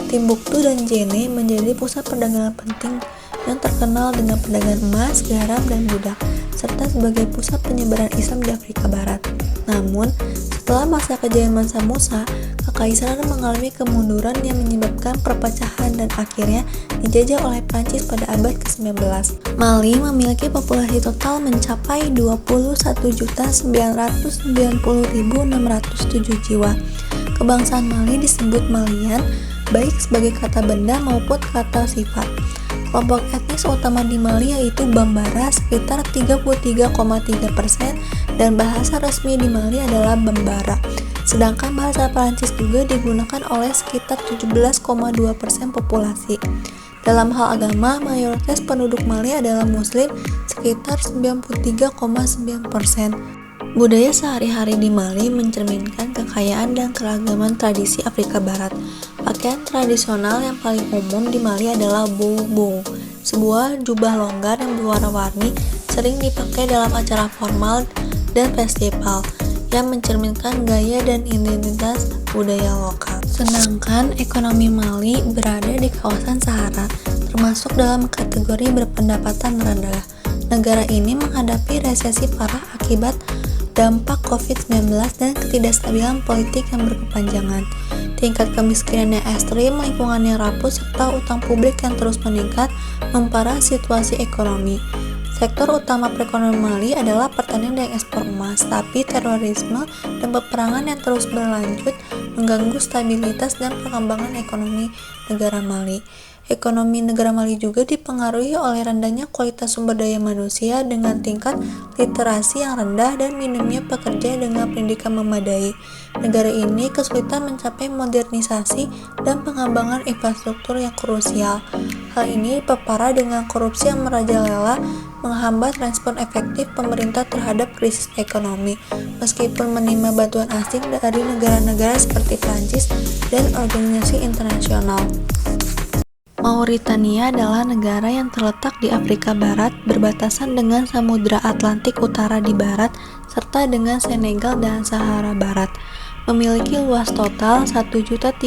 Timbuktu dan Djenné menjadi pusat perdagangan penting yang terkenal dengan perdagangan emas, garam, dan budak, serta sebagai pusat penyebaran Islam di Afrika Barat. Namun, setelah masa kejayaan Mansa Musa, Kekaisaran mengalami kemunduran yang menyebabkan perpecahan dan akhirnya dijajah oleh Prancis pada abad ke-19. Mali memiliki populasi total mencapai 21.990.607 jiwa. Kebangsaan Mali disebut Malian, baik sebagai kata benda maupun kata sifat. Kelompok etnis utama di Mali yaitu Bambara sekitar 33,3% dan bahasa resmi di Mali adalah Bambara. Sedangkan bahasa Prancis juga digunakan oleh sekitar 17,2% populasi. Dalam hal agama, mayoritas penduduk Mali adalah Muslim sekitar 93,9%. Budaya sehari-hari di Mali mencerminkan kekayaan dan keragaman tradisi Afrika Barat. Pakaian tradisional yang paling umum di Mali adalah boubou, sebuah jubah longgar yang berwarna-warni sering dipakai dalam acara formal dan festival, yang mencerminkan gaya dan identitas budaya lokal. Sedangkan ekonomi Mali berada di kawasan Sahara, termasuk dalam kategori berpendapatan rendah. Negara ini menghadapi resesi parah akibat dampak COVID-19 dan ketidakstabilan politik yang berkepanjangan. Tingkat kemiskinan yang ekstrim, lingkungan yang rapuh, serta utang publik yang terus meningkat memperparah situasi ekonomi. Sektor utama perekonomian Mali adalah pertanian dan ekspor emas, tapi terorisme dan peperangan yang terus berlanjut mengganggu stabilitas dan perkembangan ekonomi negara Mali. Ekonomi negara Mali juga dipengaruhi oleh rendahnya kualitas sumber daya manusia dengan tingkat literasi yang rendah dan minimnya pekerja dengan pendidikan memadai. Negara ini kesulitan mencapai modernisasi dan pengembangan infrastruktur yang krusial. Hal ini diperparah dengan korupsi yang merajalela, menghambat respon efektif pemerintah terhadap krisis ekonomi, meskipun menerima bantuan asing dari negara-negara seperti Prancis dan organisasi internasional. Mauritania adalah negara yang terletak di Afrika Barat, berbatasan dengan Samudra Atlantik Utara di barat, serta dengan Senegal dan Sahara Barat. Memiliki luas total 1.030.700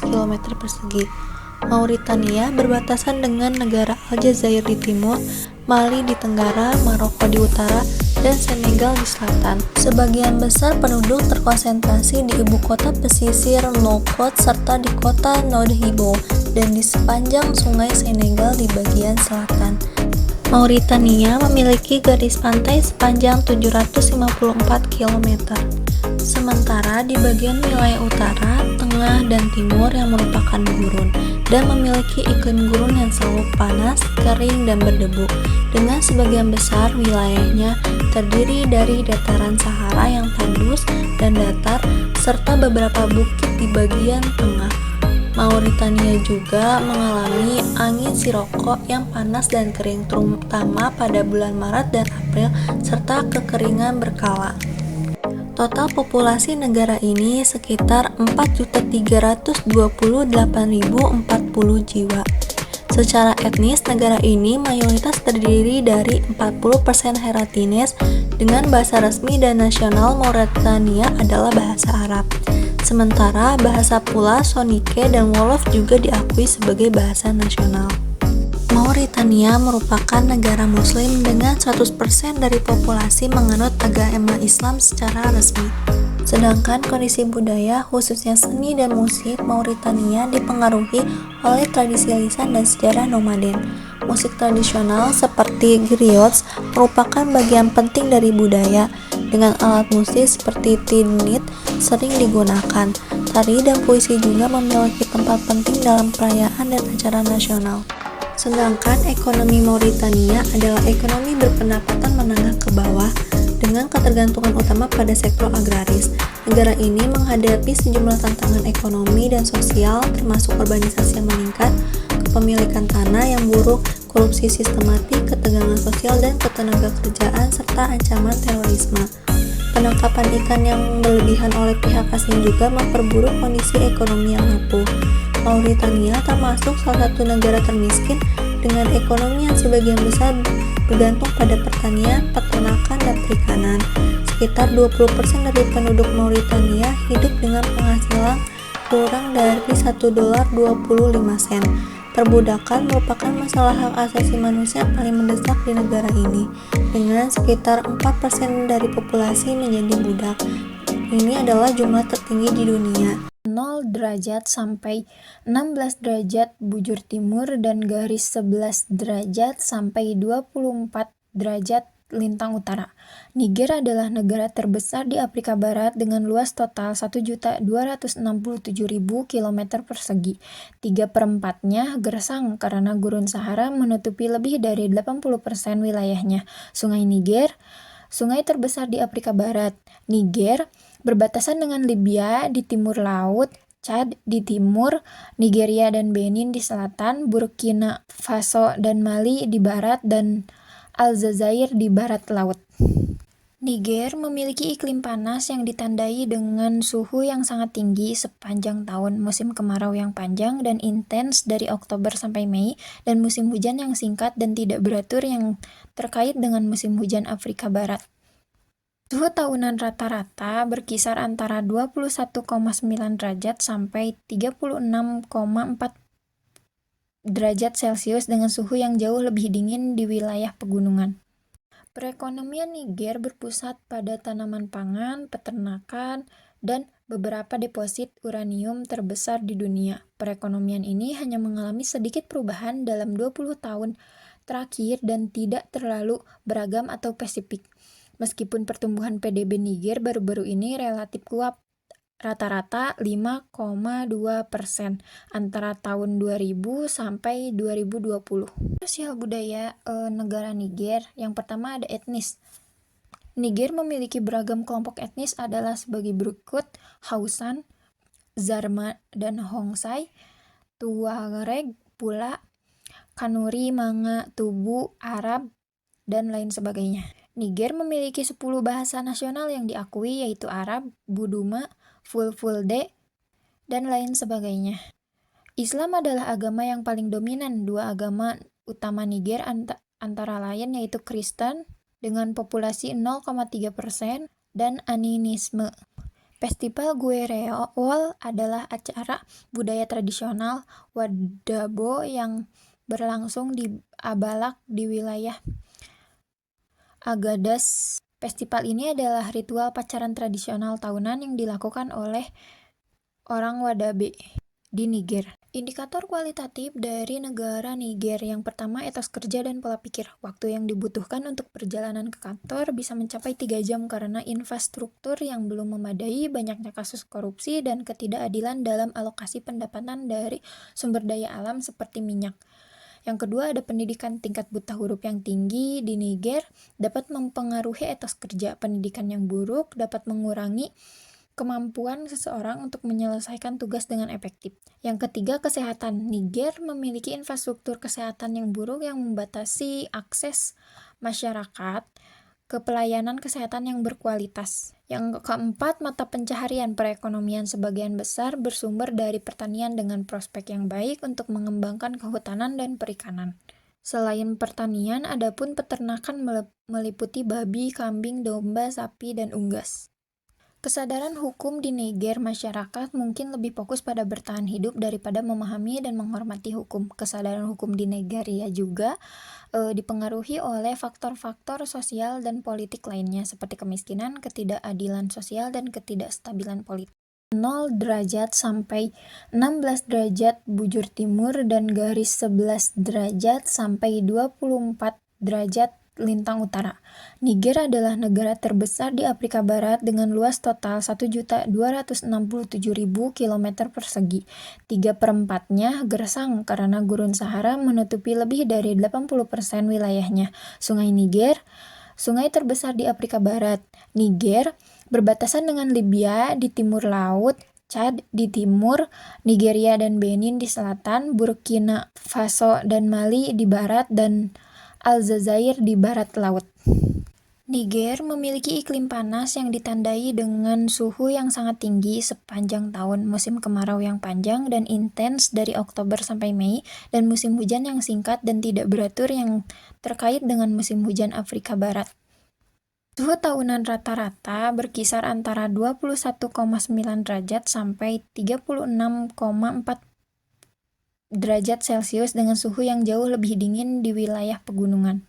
km persegi. Mauritania berbatasan dengan negara Aljazair di timur, Mali di tenggara, Maroko di utara, dan Senegal di selatan. Sebagian besar penduduk terkonsentrasi di ibu kota pesisir Nouakchott serta di kota Nouadhibou dan di sepanjang sungai Senegal di bagian selatan. Mauritania memiliki garis pantai sepanjang 754 km. Sementara di bagian wilayah utara, tengah, dan timur yang merupakan gurun dan memiliki iklim gurun yang selalu panas, kering, dan berdebu, dengan sebagian besar wilayahnya terdiri dari dataran Sahara yang tandus dan datar, serta beberapa bukit di bagian tengah. Mauritania juga mengalami angin sirokko yang panas dan kering, terutama pada bulan Maret dan April, serta kekeringan berkala. Total populasi negara ini sekitar 4.328.040 jiwa. Secara etnis, negara ini mayoritas terdiri dari 40% Haratines dengan bahasa resmi dan nasional Mauritania adalah bahasa Arab. Sementara bahasa pula Soninke dan Wolof juga diakui sebagai bahasa nasional. Mauritania merupakan negara muslim dengan 100% dari populasi menganut agama Islam secara resmi. Sedangkan kondisi budaya, khususnya seni dan musik Mauritania dipengaruhi oleh tradisi lisan dan sejarah nomaden. Musik tradisional seperti griots merupakan bagian penting dari budaya, dengan alat musik seperti tinit sering digunakan. Tari dan puisi juga memiliki tempat penting dalam perayaan dan acara nasional. Sedangkan ekonomi Mauritania adalah ekonomi berpendapatan menengah ke bawah dengan ketergantungan utama pada sektor agraris. Negara ini menghadapi sejumlah tantangan ekonomi dan sosial termasuk urbanisasi yang meningkat, kepemilikan tanah yang buruk, korupsi sistematik, ketegangan sosial dan ketenagakerjaan, serta ancaman terorisme. Penangkapan ikan yang berlebihan oleh pihak asing juga memperburuk kondisi ekonomi yang rapuh. Mauritania termasuk salah satu negara termiskin dengan ekonomi yang sebagian besar bergantung pada pertanian, peternakan, dan perikanan. Sekitar 20% dari penduduk Mauritania hidup dengan penghasilan kurang dari $1.25. Perbudakan merupakan masalah hak asasi manusia yang paling mendesak di negara ini, dengan sekitar 4% dari populasi menjadi budak. Ini adalah jumlah tertinggi di dunia. 0 derajat sampai 16 derajat bujur timur dan garis 11 derajat sampai 24 derajat lintang utara. Niger adalah negara terbesar di Afrika Barat dengan luas total 1.267.000 km persegi. 3/4-nya gersang karena gurun Sahara menutupi lebih dari 80% wilayahnya. Sungai Niger, sungai terbesar di Afrika Barat. Niger berbatasan dengan Libya di timur laut, Chad di timur, Nigeria dan Benin di selatan, Burkina Faso dan Mali di barat, dan Aljazair di barat laut. Niger memiliki iklim panas yang ditandai dengan suhu yang sangat tinggi sepanjang tahun, musim kemarau yang panjang dan intens dari Oktober sampai Mei, dan musim hujan yang singkat dan tidak beratur yang terkait dengan musim hujan Afrika Barat. Suhu tahunan rata-rata berkisar antara 21,9 derajat sampai 36,4 derajat Celcius dengan suhu yang jauh lebih dingin di wilayah pegunungan. Perekonomian Niger berpusat pada tanaman pangan, peternakan, dan beberapa deposit uranium terbesar di dunia. Perekonomian ini hanya mengalami sedikit perubahan dalam 20 tahun terakhir dan tidak terlalu beragam atau spesifik. Meskipun pertumbuhan PDB Niger baru-baru ini relatif kuat, rata-rata 5,2% antara tahun 2000 sampai 2020. Sosial budaya negara Niger, yang pertama ada etnis. Niger memiliki beragam kelompok etnis adalah sebagai berikut: Hausan, Zarma dan Hongsai, Tuareg pula, Kanuri, Manga, Tubu, Arab, dan lain sebagainya. Niger memiliki 10 bahasa nasional yang diakui, yaitu Arab, Buduma, Fulfulde, dan lain sebagainya. Islam adalah agama yang paling dominan. Dua agama utama Niger antara lain yaitu Kristen dengan populasi 0,3% dan animisme. Festival Guereol adalah acara budaya tradisional Wadabo yang berlangsung di Abalak di wilayah Agadez. Festival ini adalah ritual pacaran tradisional tahunan yang dilakukan oleh orang Wadabe di Niger. Indikator kualitatif dari negara Niger yang pertama etos kerja dan pola pikir. Waktu yang dibutuhkan untuk perjalanan ke kantor bisa mencapai 3 jam karena infrastruktur yang belum memadai, banyaknya kasus korupsi, dan ketidakadilan dalam alokasi pendapatan dari sumber daya alam seperti minyak. Yang kedua ada pendidikan tingkat buta huruf yang tinggi di Niger dapat mempengaruhi etos kerja. Pendidikan yang buruk dapat mengurangi kemampuan seseorang untuk menyelesaikan tugas dengan efektif. Yang ketiga, kesehatan. Niger memiliki infrastruktur kesehatan yang buruk yang membatasi akses masyarakat ke pelayanan kesehatan yang berkualitas. Yang keempat, mata pencaharian perekonomian sebagian besar bersumber dari pertanian dengan prospek yang baik untuk mengembangkan kehutanan dan perikanan. Selain pertanian, adapun peternakan meliputi babi, kambing, domba, sapi, dan unggas. Kesadaran hukum di Niger masyarakat mungkin lebih fokus pada bertahan hidup daripada memahami dan menghormati hukum. Kesadaran hukum di Nigeria juga dipengaruhi oleh faktor-faktor sosial dan politik lainnya seperti kemiskinan, ketidakadilan sosial, dan ketidakstabilan politik. 0 derajat sampai 16 derajat bujur timur dan garis 11 derajat sampai 24 derajat lintang utara. Niger adalah negara terbesar di Afrika Barat dengan luas total 1.267.000 km persegi. 3/4-nya gersang karena gurun Sahara menutupi lebih dari 80% wilayahnya. Sungai Niger, sungai terbesar di Afrika Barat. Niger berbatasan dengan Libya di timur laut, Chad di timur, Nigeria dan Benin di selatan, Burkina Faso dan Mali di barat, dan Aljazair di barat laut. Niger memiliki iklim panas yang ditandai dengan suhu yang sangat tinggi sepanjang tahun, musim kemarau yang panjang dan intens dari Oktober sampai Mei, dan musim hujan yang singkat dan tidak beratur yang terkait dengan musim hujan Afrika Barat. Suhu tahunan rata-rata berkisar antara 21,9 derajat sampai 36,4 derajat Celcius dengan suhu yang jauh lebih dingin di wilayah pegunungan.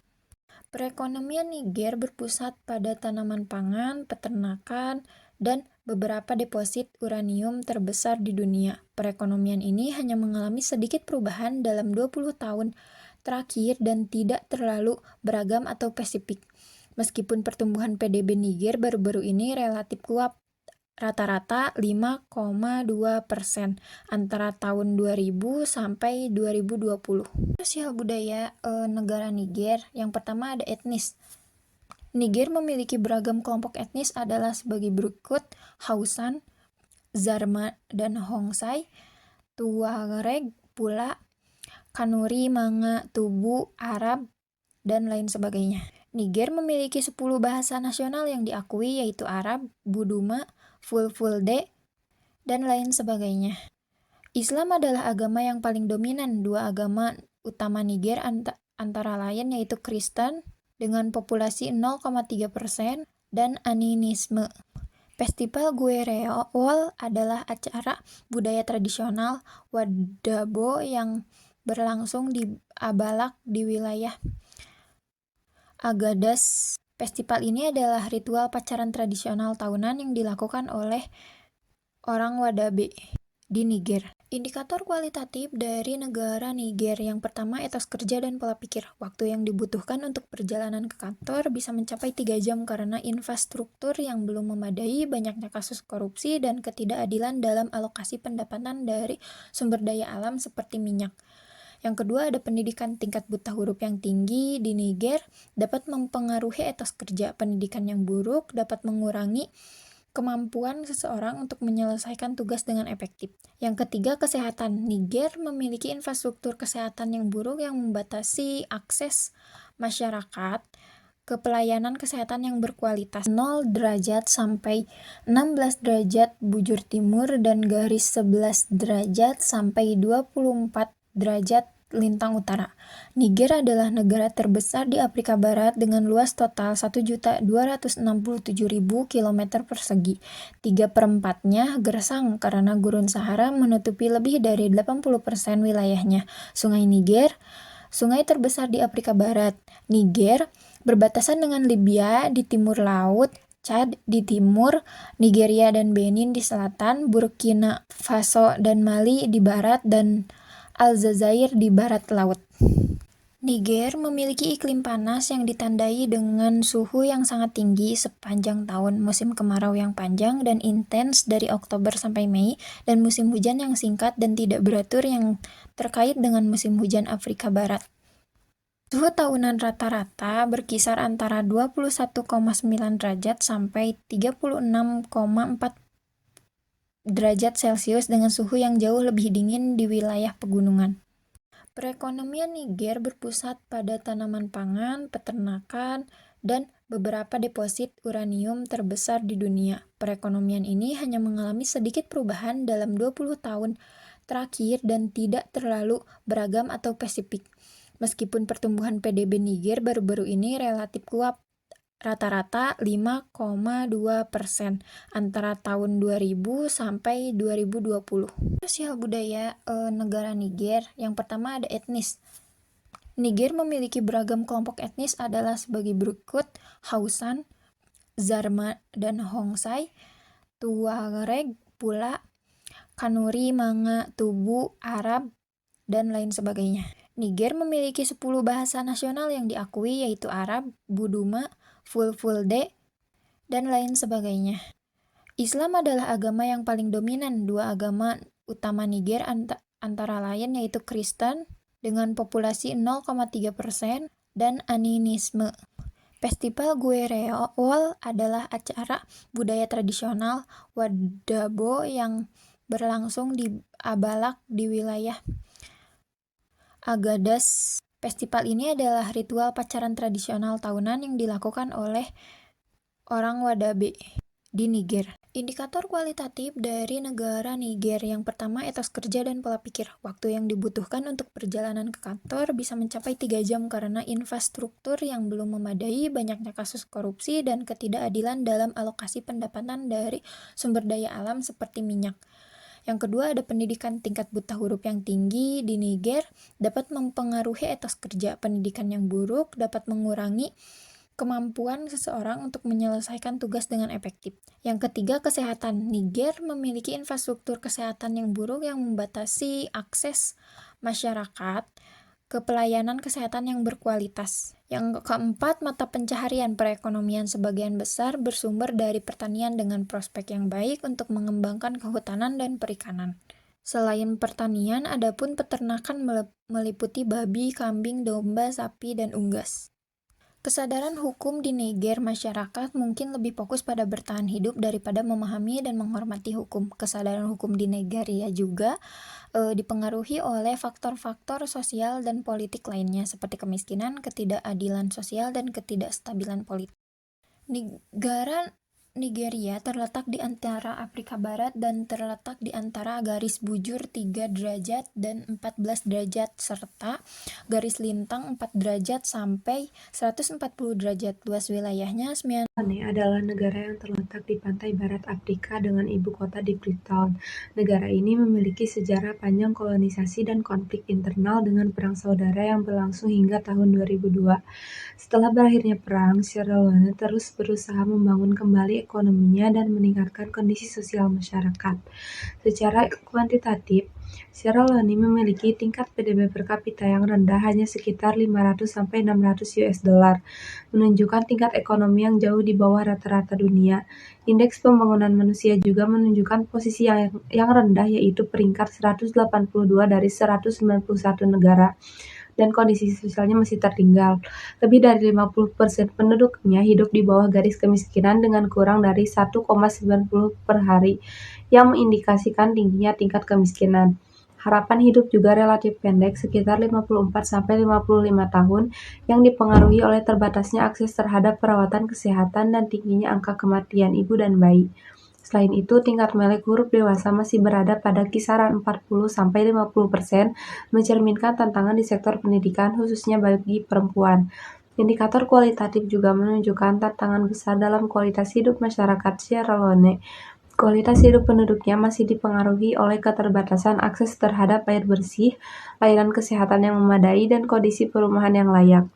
Perekonomian Niger berpusat pada tanaman pangan, peternakan, dan beberapa deposit uranium terbesar di dunia. Perekonomian ini hanya mengalami sedikit perubahan dalam 20 tahun terakhir dan tidak terlalu beragam atau spesifik. Meskipun pertumbuhan PDB Niger baru-baru ini relatif kuat, rata-rata 5,2% antara tahun 2000 sampai 2020. Sosial budaya negara Niger, yang pertama ada etnis. Niger memiliki beragam kelompok etnis adalah sebagai berikut: Hausan, Zarma dan Hongsai, Tuareg pula, Kanuri, Manga, Tubu, Arab, dan lain sebagainya. Niger memiliki 10 bahasa nasional yang diakui yaitu Arab, Buduma, Fulfulde, dan lain sebagainya. Islam adalah agama yang paling dominan. 2 agama utama Niger antara lain yaitu Kristen dengan populasi 0,3% dan animisme. Festival Guereol adalah acara budaya tradisional Wadabo yang berlangsung di Abalak di wilayah Agadez. Festival ini adalah ritual pacaran tradisional tahunan yang dilakukan oleh orang Wadabe di Niger. Indikator kualitatif dari negara Niger yang pertama etos kerja dan pola pikir. Waktu yang dibutuhkan untuk perjalanan ke kantor bisa mencapai 3 jam karena infrastruktur yang belum memadai, banyaknya kasus korupsi, dan ketidakadilan dalam alokasi pendapatan dari sumber daya alam seperti minyak. Yang kedua ada pendidikan tingkat buta huruf yang tinggi di Niger dapat mempengaruhi etos kerja. Pendidikan yang buruk dapat mengurangi kemampuan seseorang untuk menyelesaikan tugas dengan efektif. Yang ketiga, kesehatan. Niger memiliki infrastruktur kesehatan yang buruk yang membatasi akses masyarakat ke pelayanan kesehatan yang berkualitas. 0 derajat sampai 16 derajat bujur timur dan garis 11 derajat sampai 24 derajat lintang utara. Niger adalah negara terbesar di Afrika Barat dengan luas total 1.267.000 km persegi. 3/4-nya gersang karena gurun Sahara menutupi lebih dari 80% wilayahnya. Sungai Niger, sungai terbesar di Afrika Barat. Niger berbatasan dengan Libya di timur laut, Chad di timur, Nigeria dan Benin di selatan, Burkina Faso dan Mali di barat, dan Aljazair di barat laut. Niger memiliki iklim panas yang ditandai dengan suhu yang sangat tinggi sepanjang tahun, musim kemarau yang panjang dan intens dari Oktober sampai Mei, dan musim hujan yang singkat dan tidak beratur yang terkait dengan musim hujan Afrika Barat. Suhu tahunan rata-rata berkisar antara 21,9 derajat sampai 36,4 derajat Celcius dengan suhu yang jauh lebih dingin di wilayah pegunungan. Perekonomian Niger berpusat pada tanaman pangan, peternakan, dan beberapa deposit uranium terbesar di dunia. Perekonomian ini hanya mengalami sedikit perubahan dalam 20 tahun terakhir dan tidak terlalu beragam atau spesifik. Meskipun pertumbuhan PDB Niger baru-baru ini relatif kuat, rata-rata 5,2% antara tahun 2000 sampai 2020. Sosial budaya negara Niger, yang pertama ada etnis. Niger memiliki beragam kelompok etnis adalah sebagai berikut: Hausan, Zarma dan Hongsai, Tuareg pula, Kanuri, Manga, Tubu, Arab, dan lain sebagainya. Niger memiliki 10 bahasa nasional yang diakui, yaitu Arab, Buduma, Fulfulde, dan lain sebagainya. Islam adalah agama yang paling dominan. Dua agama utama Niger antara lain yaitu Kristen dengan populasi 0,3% dan animisme. Festival Guereol adalah acara budaya tradisional Wadabo yang berlangsung di Abalak di wilayah Agadez. Festival ini adalah ritual pacaran tradisional tahunan yang dilakukan oleh orang Wadabe di Niger. Indikator kualitatif dari negara Niger, yang pertama etos kerja dan pola pikir. Waktu yang dibutuhkan untuk perjalanan ke kantor bisa mencapai 3 jam karena infrastruktur yang belum memadai, banyaknya kasus korupsi, dan ketidakadilan dalam alokasi pendapatan dari sumber daya alam seperti minyak. Yang kedua ada pendidikan. Tingkat buta huruf yang tinggi di Niger dapat mempengaruhi etos kerja. Pendidikan yang buruk dapat mengurangi kemampuan seseorang untuk menyelesaikan tugas dengan efektif. Yang ketiga, kesehatan. Niger memiliki infrastruktur kesehatan yang buruk yang membatasi akses masyarakat ke pelayanan kesehatan yang berkualitas. Yang keempat, mata pencaharian. Perekonomian sebagian besar bersumber dari pertanian dengan prospek yang baik untuk mengembangkan kehutanan dan perikanan. Selain pertanian, adapun peternakan meliputi babi, kambing, domba, sapi, dan unggas. Kesadaran hukum di Niger, masyarakat mungkin lebih fokus pada bertahan hidup daripada memahami dan menghormati hukum. Kesadaran hukum di Nigeria juga dipengaruhi oleh faktor-faktor sosial dan politik lainnya seperti kemiskinan, ketidakadilan sosial, dan ketidakstabilan politik. Negara Nigeria terletak di antara Afrika Barat dan terletak di antara garis bujur 3 derajat dan 14 derajat serta garis lintang 4 derajat sampai 140 derajat. Luas wilayahnya 9. Adalah negara yang terletak di pantai barat Afrika dengan ibu kota di Freetown. Negara ini memiliki sejarah panjang kolonisasi dan konflik internal dengan perang saudara yang berlangsung hingga tahun 2002. Setelah berakhirnya perang, Sierra Leone terus berusaha membangun kembali ekonominya dan meningkatkan kondisi sosial masyarakat. Secara kuantitatif, Sierra Leone memiliki tingkat PDB per kapita yang rendah, hanya sekitar 500-600 US dollar, menunjukkan tingkat ekonomi yang jauh di bawah rata-rata dunia. Indeks pembangunan manusia juga menunjukkan posisi yang rendah, yaitu peringkat 182 dari 191 negara. Dan kondisi sosialnya masih tertinggal. Lebih dari 50% penduduknya hidup di bawah garis kemiskinan dengan kurang dari 1,90 per hari, yang mengindikasikan tingginya tingkat kemiskinan. Harapan hidup juga relatif pendek, sekitar 54-55 tahun, yang dipengaruhi oleh terbatasnya akses terhadap perawatan kesehatan dan tingginya angka kematian ibu dan bayi. Selain itu, tingkat melek huruf dewasa masih berada pada kisaran 40-50%, mencerminkan tantangan di sektor pendidikan, khususnya bagi perempuan. Indikator kualitatif juga menunjukkan tantangan besar dalam kualitas hidup masyarakat Sierra Leone. Kualitas hidup penduduknya masih dipengaruhi oleh keterbatasan akses terhadap air bersih, layanan kesehatan yang memadai, dan kondisi perumahan yang layak.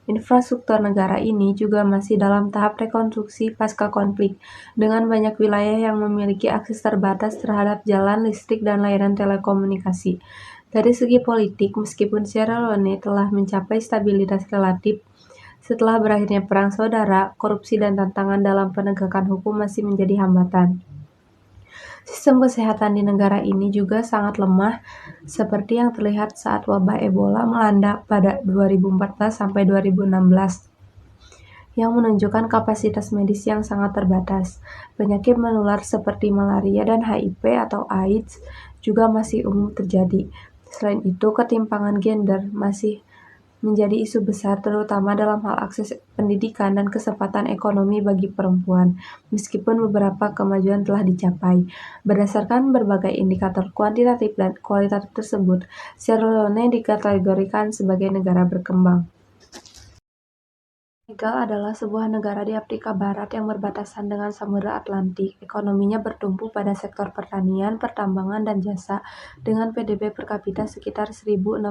Infrastruktur negara ini juga masih dalam tahap rekonstruksi pasca konflik, dengan banyak wilayah yang memiliki akses terbatas terhadap jalan, listrik, dan layanan telekomunikasi. Dari segi politik, meskipun Sierra Leone telah mencapai stabilitas relatif setelah berakhirnya perang saudara, korupsi dan tantangan dalam penegakan hukum masih menjadi hambatan. Sistem kesehatan di negara ini juga sangat lemah, seperti yang terlihat saat wabah Ebola melanda pada 2014 sampai 2016, yang menunjukkan kapasitas medis yang sangat terbatas. Penyakit menular seperti malaria dan HIV atau AIDS juga masih umum terjadi. Selain itu, ketimpangan gender masih menjadi isu besar, terutama dalam hal akses pendidikan dan kesempatan ekonomi bagi perempuan, meskipun beberapa kemajuan telah dicapai. Berdasarkan berbagai indikator kuantitatif dan kualitatif tersebut, Sierra Leone dikategorikan sebagai negara berkembang. Senegal adalah sebuah negara di Afrika Barat yang berbatasan dengan Samudra Atlantik. Ekonominya bertumpu pada sektor pertanian, pertambangan, dan jasa, dengan PDB per kapita sekitar 1.640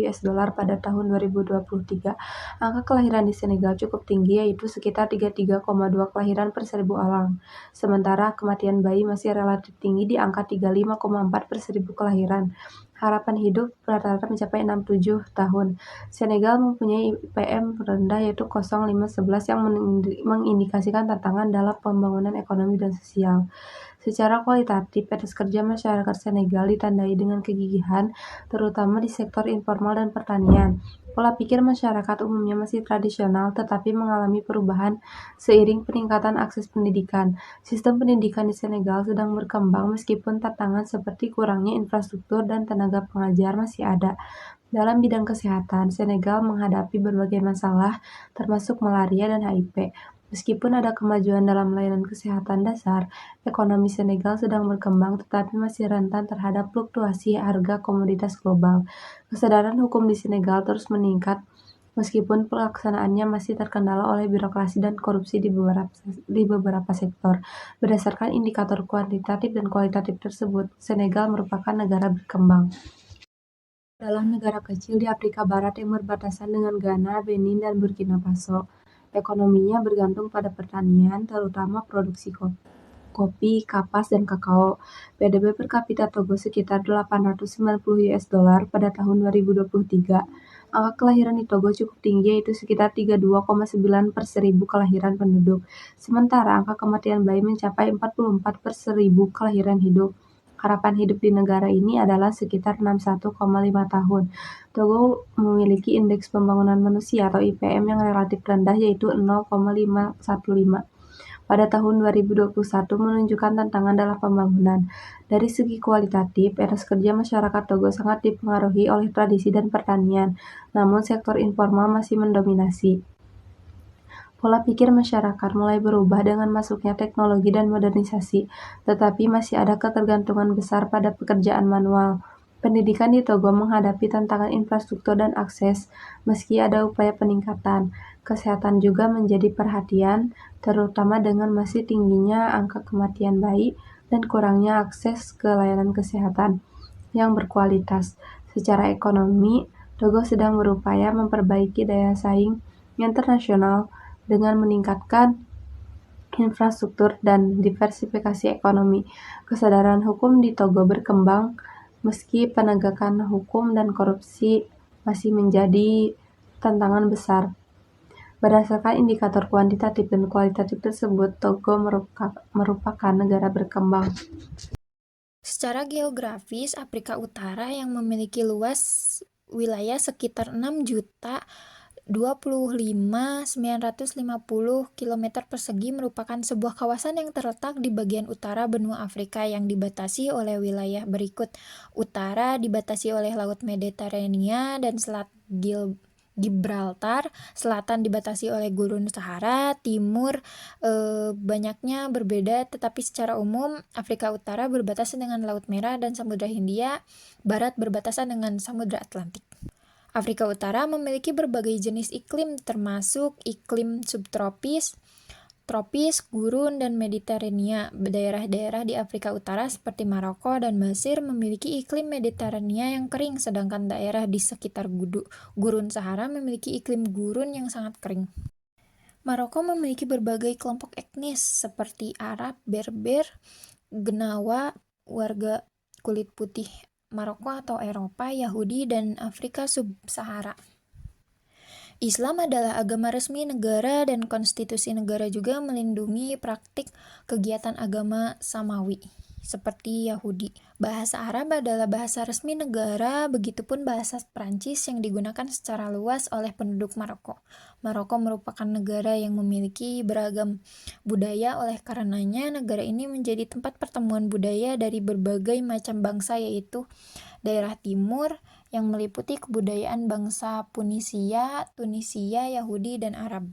US dollar pada tahun 2023. Angka kelahiran di Senegal cukup tinggi, yaitu sekitar 33,2 kelahiran per 1.000 orang. Sementara kematian bayi masih relatif tinggi di angka 35,4 per 1.000 kelahiran. Harapan hidup rata-rata mencapai 67 tahun. Senegal mempunyai IPM rendah yaitu 0,511 yang mengindikasikan tantangan dalam pembangunan ekonomi dan sosial. Secara kualitatif, etos kerja masyarakat Senegal ditandai dengan kegigihan, terutama di sektor informal dan pertanian. Pola pikir masyarakat umumnya masih tradisional, tetapi mengalami perubahan seiring peningkatan akses pendidikan. Sistem pendidikan di Senegal sedang berkembang meskipun tantangan seperti kurangnya infrastruktur dan tenaga pengajar masih ada. Dalam bidang kesehatan, Senegal menghadapi berbagai masalah, termasuk malaria dan HIV. Meskipun ada kemajuan dalam layanan kesehatan dasar, ekonomi Senegal sedang berkembang tetapi masih rentan terhadap fluktuasi harga komoditas global. Kesadaran hukum di Senegal terus meningkat, meskipun pelaksanaannya masih terkendala oleh birokrasi dan korupsi di beberapa sektor. Berdasarkan indikator kuantitatif dan kualitatif tersebut, Senegal merupakan negara berkembang. Adalah negara kecil di Afrika Barat yang berbatasan dengan Ghana, Benin, dan Burkina Faso. Ekonominya bergantung pada pertanian, terutama produksi kopi, kapas, dan kakao. PDB per kapita Togo sekitar 890 US dollar pada tahun 2023. Angka kelahiran di Togo cukup tinggi, yaitu sekitar 32,9 per 1.000 kelahiran penduduk. Sementara angka kematian bayi mencapai 44 per 1.000 kelahiran hidup. Harapan hidup di negara ini adalah sekitar 61,5 tahun. Togo memiliki indeks pembangunan manusia atau IPM yang relatif rendah, yaitu 0,515 pada tahun 2021, menunjukkan tantangan dalam pembangunan. Dari segi kualitatif, etos kerja masyarakat Togo sangat dipengaruhi oleh tradisi dan pertanian, namun sektor informal masih mendominasi. Pola pikir masyarakat mulai berubah dengan masuknya teknologi dan modernisasi, tetapi masih ada ketergantungan besar pada pekerjaan manual. Pendidikan di Togo menghadapi tantangan infrastruktur dan akses, meski ada upaya peningkatan. Kesehatan juga menjadi perhatian, terutama dengan masih tingginya angka kematian bayi dan kurangnya akses ke layanan kesehatan yang berkualitas. Secara ekonomi, Togo sedang berupaya memperbaiki daya saing internasional dengan meningkatkan infrastruktur dan diversifikasi ekonomi. Kesadaran hukum di Togo berkembang, meski penegakan hukum dan korupsi masih menjadi tantangan besar. Berdasarkan indikator kuantitatif dan kualitatif tersebut, Togo merupakan negara berkembang. Secara geografis, Afrika Utara yang memiliki luas wilayah sekitar 6.025.950 km persegi merupakan sebuah kawasan yang terletak di bagian utara benua Afrika yang dibatasi oleh wilayah berikut. Utara dibatasi oleh Laut Mediterania dan Selat Gibraltar, selatan dibatasi oleh Gurun Sahara, timur banyaknya berbeda, tetapi secara umum Afrika Utara berbatasan dengan Laut Merah dan Samudra Hindia, barat berbatasan dengan Samudra Atlantik. Afrika Utara memiliki berbagai jenis iklim, termasuk iklim subtropis, tropis, gurun, dan Mediterania. Daerah-daerah di Afrika Utara seperti Maroko dan Mesir memiliki iklim Mediterania yang kering, sedangkan daerah di sekitar gurun Sahara memiliki iklim gurun yang sangat kering. Maroko memiliki berbagai kelompok etnis seperti Arab, Berber, Genawa, warga kulit putih Maroko atau Eropa, Yahudi, dan Afrika Sub-Sahara. Islam adalah agama resmi negara dan konstitusi negara juga melindungi praktik kegiatan agama samawi, seperti Yahudi. Bahasa Arab adalah bahasa resmi negara, begitupun bahasa Prancis yang digunakan secara luas oleh penduduk Maroko. Maroko merupakan negara yang memiliki beragam budaya, oleh karenanya negara ini menjadi tempat pertemuan budaya dari berbagai macam bangsa, yaitu daerah timur yang meliputi kebudayaan bangsa Punisia, Tunisia, Yahudi, dan Arab.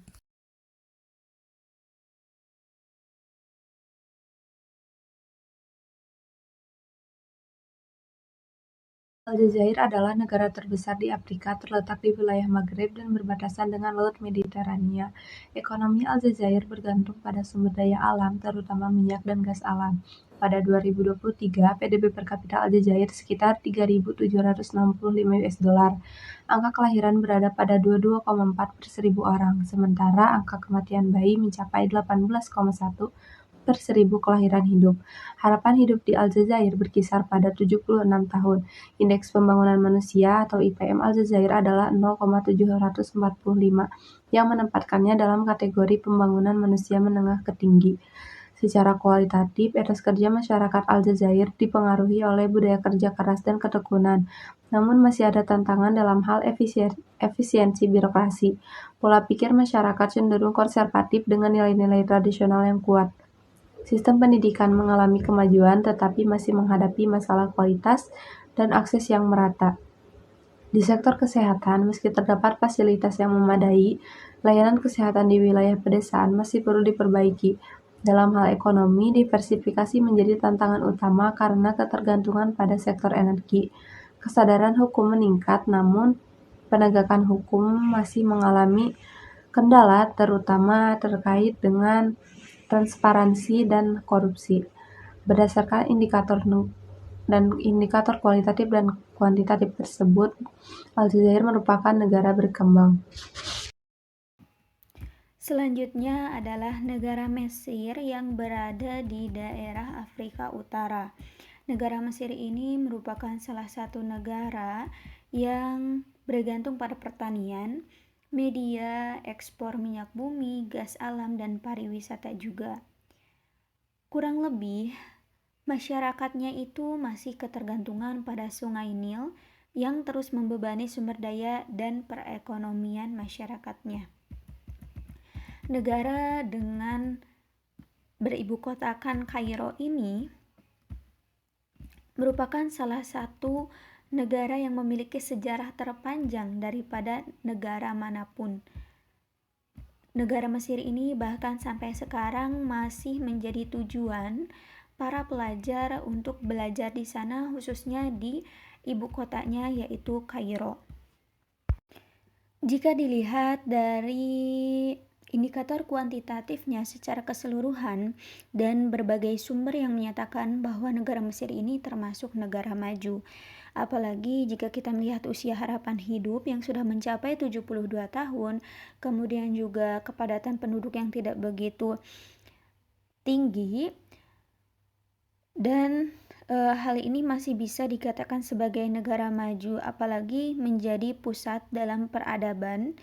Aljazair adalah negara terbesar di Afrika, terletak di wilayah Maghreb dan berbatasan dengan Laut Mediterania. Ekonomi Aljazair bergantung pada sumber daya alam, terutama minyak dan gas alam. Pada 2023, PDB per kapita Aljazair sekitar 3.765 US$. Angka kelahiran berada pada 22,4 per 1.000 orang, sementara angka kematian bayi mencapai 18,1 per 1.000 kelahiran hidup. Harapan hidup di Aljazair berkisar pada 76 tahun. Indeks Pembangunan Manusia atau IPM Aljazair adalah 0,745 yang menempatkannya dalam kategori pembangunan manusia menengah ke tinggi. Secara kualitatif, etos kerja masyarakat Aljazair dipengaruhi oleh budaya kerja keras dan ketekunan. Namun masih ada tantangan dalam hal efisiensi birokrasi. Pola pikir masyarakat cenderung konservatif dengan nilai-nilai tradisional yang kuat. Sistem pendidikan mengalami kemajuan tetapi masih menghadapi masalah kualitas dan akses yang merata. Di sektor kesehatan, meski terdapat fasilitas yang memadai, layanan kesehatan di wilayah pedesaan masih perlu diperbaiki. Dalam hal ekonomi, diversifikasi menjadi tantangan utama karena ketergantungan pada sektor energi. Kesadaran hukum meningkat, namun penegakan hukum masih mengalami kendala, terutama terkait dengan transparansi dan korupsi. Berdasarkan indikator kualitatif dan kuantitatif tersebut, Aljazair merupakan negara berkembang. Selanjutnya adalah negara Mesir yang berada di daerah Afrika Utara. Negara Mesir ini merupakan salah satu negara yang bergantung pada pertanian, media, ekspor minyak bumi, gas alam, dan pariwisata juga. Kurang lebih, masyarakatnya itu masih ketergantungan pada Sungai Nil yang terus membebani sumber daya dan perekonomian masyarakatnya. Negara dengan beribu kotakan Kairo ini merupakan salah satu negara yang memiliki sejarah terpanjang daripada negara manapun. Negara Mesir ini bahkan sampai sekarang masih menjadi tujuan para pelajar untuk belajar di sana, khususnya di ibu kotanya yaitu Kairo. Jika dilihat dari indikator kuantitatifnya secara keseluruhan dan berbagai sumber yang menyatakan bahwa negara Mesir ini termasuk negara maju. Apalagi jika kita melihat usia harapan hidup yang sudah mencapai 72 tahun, kemudian juga kepadatan penduduk yang tidak begitu tinggi, dan hal ini masih bisa dikatakan sebagai negara maju, apalagi menjadi pusat dalam peradaban,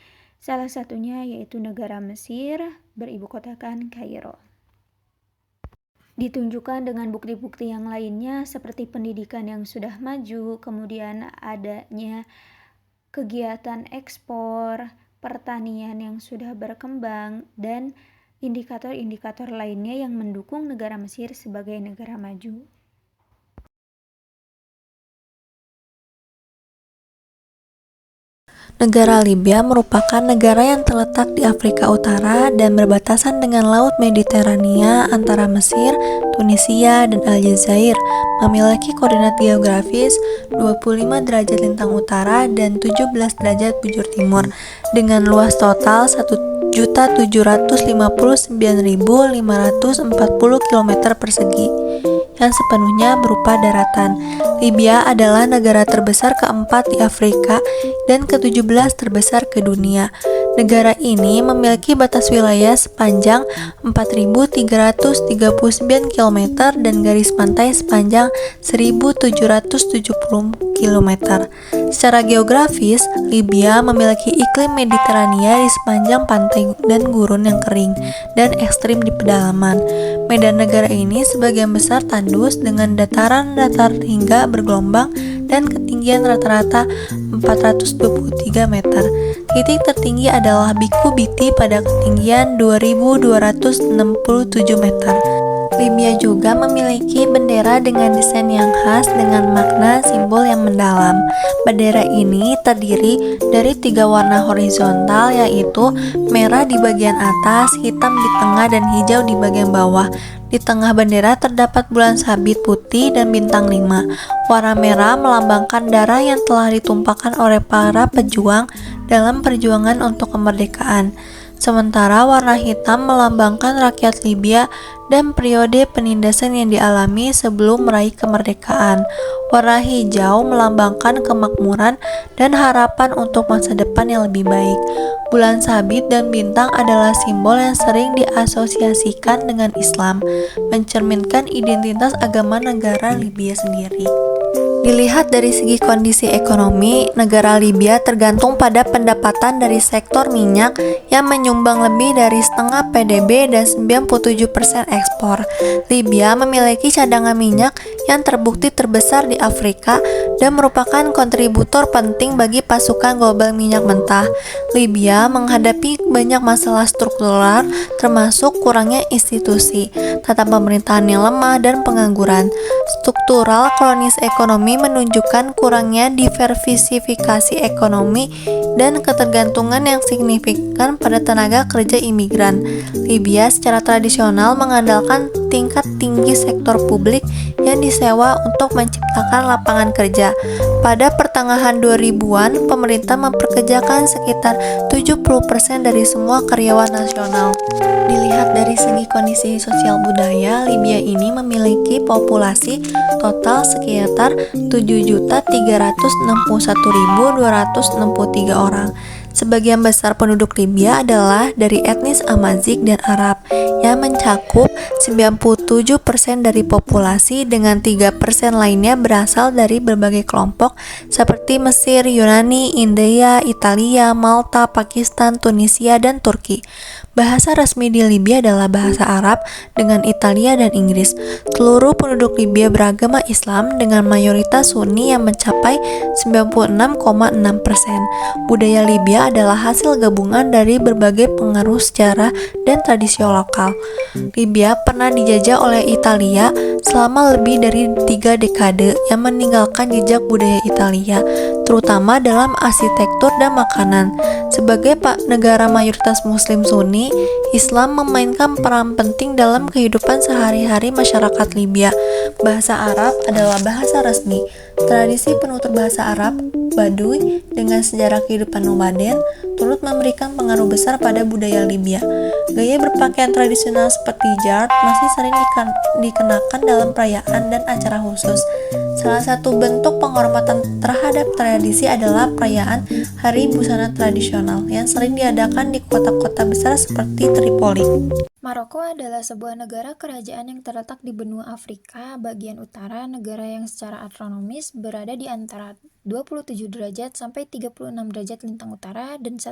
salah satunya yaitu negara Mesir beribu kotakan Kairo. Ditunjukkan dengan bukti-bukti yang lainnya seperti pendidikan yang sudah maju, kemudian adanya kegiatan ekspor, pertanian yang sudah berkembang, dan indikator-indikator lainnya yang mendukung negara Mesir sebagai negara maju. Negara Libya merupakan negara yang terletak di Afrika Utara dan berbatasan dengan Laut Mediterania antara Mesir, Tunisia, dan Aljazair. Memiliki koordinat geografis 25 derajat lintang utara dan 17 derajat bujur timur dengan luas total 1.759.540 km persegi yang sepenuhnya berupa daratan. Libya adalah negara terbesar keempat di Afrika dan ke-17 terbesar ke dunia. Negara ini memiliki batas wilayah sepanjang 4.339 km dan garis pantai sepanjang 1.770 km. Secara geografis, Libya memiliki iklim Mediterania di sepanjang pantai dan gurun yang kering dan ekstrim di pedalaman. Medan negara ini sebagian besar tandus dengan dataran datar hingga bergelombang dan ketinggian rata-rata 423 meter. Titik tertinggi adalah Biku Biti pada ketinggian 2.267 meter. Libya juga memiliki bendera dengan desain yang khas dengan makna simbol yang mendalam. Bendera ini terdiri dari 3 warna horizontal, yaitu merah di bagian atas, hitam di tengah, dan hijau di bagian bawah. Di tengah bendera terdapat bulan sabit putih dan bintang 5. Warna merah melambangkan darah yang telah ditumpahkan oleh para pejuang dalam perjuangan untuk kemerdekaan. Sementara warna hitam melambangkan rakyat Libya dan periode penindasan yang dialami sebelum meraih kemerdekaan. Warna hijau melambangkan kemakmuran dan harapan untuk masa depan yang lebih baik. Bulan sabit dan bintang adalah simbol yang sering diasosiasikan dengan Islam, mencerminkan identitas agama negara Libya sendiri. Dilihat dari segi kondisi ekonomi, negara Libya tergantung pada pendapatan dari sektor minyak yang menyumbang lebih dari setengah PDB dan 97% ekspor. Libya memiliki cadangan minyak yang terbukti terbesar di Afrika dan merupakan kontributor penting bagi pasukan global minyak mentah. Libya menghadapi banyak masalah struktural termasuk kurangnya institusi, tata pemerintahan yang lemah, dan pengangguran. Struktural kronis ekonomi menunjukkan kurangnya diversifikasi ekonomi dan ketergantungan yang signifikan pada tenaga kerja imigran. Libya secara tradisional mengandalkan tingkat tinggi sektor publik yang disewa untuk menciptakan lapangan kerja. Pada pertengahan 2000-an, pemerintah memperkerjakan sekitar 70% dari semua karyawan nasional. Dilihat dari segi kondisi sosial budaya, Libya ini memiliki populasi total sekitar 7.361.263 orang. Sebagian besar penduduk Libya adalah dari etnis Amazigh dan Arab yang mencakup 97% dari populasi, dengan 3% lainnya berasal dari berbagai kelompok seperti Mesir, Yunani, India, Italia, Malta, Pakistan, Tunisia, dan Turki. Bahasa resmi di Libya adalah bahasa Arab dengan Italia dan Inggris. Seluruh penduduk Libya beragama Islam dengan mayoritas Sunni yang mencapai 96,6%. Budaya Libya adalah hasil gabungan dari berbagai pengaruh sejarah dan tradisi lokal. Libya pernah dijajah oleh Italia selama lebih dari 3 dekade yang meninggalkan jejak budaya Italia, terutama dalam arsitektur dan makanan. Sebagai negara mayoritas Muslim Sunni, Islam memainkan peran penting dalam kehidupan sehari-hari masyarakat Libya. Bahasa Arab adalah bahasa resmi. Tradisi penutur bahasa Arab, Baduy, dengan sejarah kehidupan nomaden, turut memberikan pengaruh besar pada budaya Libya. Gaya berpakaian tradisional seperti jart masih sering dikenakan dalam perayaan dan acara khusus. Salah satu bentuk penghormatan terhadap tradisi adalah perayaan Hari Busana Tradisional yang sering diadakan di kota-kota besar seperti Tripoli. Maroko adalah sebuah negara kerajaan yang terletak di benua Afrika bagian utara, negara yang secara astronomis berada di antara 27 derajat sampai 36 derajat lintang utara dan 1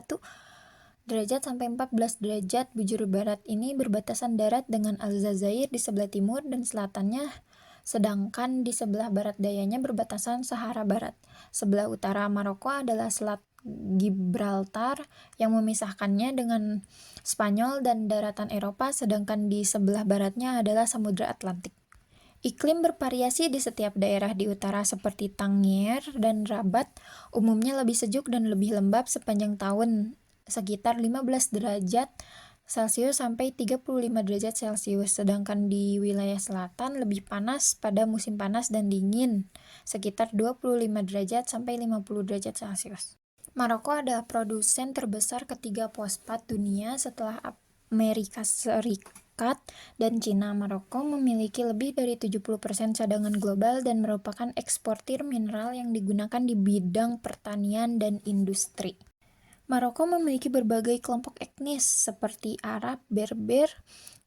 derajat sampai 14 derajat bujur barat. Ini berbatasan darat dengan Aljazair di sebelah timur dan selatannya, sedangkan di sebelah barat dayanya berbatasan Sahara Barat. Sebelah utara Maroko adalah Selat Gibraltar yang memisahkannya dengan Spanyol dan daratan Eropa, sedangkan di sebelah baratnya adalah Samudra Atlantik. Iklim bervariasi di setiap daerah di utara seperti Tangier dan Rabat, umumnya lebih sejuk dan lebih lembab sepanjang tahun, sekitar 15 derajat Celcius sampai 35 derajat Celcius, sedangkan di wilayah selatan lebih panas pada musim panas dan dingin, sekitar 25 derajat sampai 50 derajat Celcius. Maroko adalah produsen terbesar ketiga fosfat dunia setelah Amerika Serikat dan Cina. Maroko memiliki lebih dari 70% cadangan global dan merupakan eksportir mineral yang digunakan di bidang pertanian dan industri. Maroko memiliki berbagai kelompok etnis seperti Arab, Berber,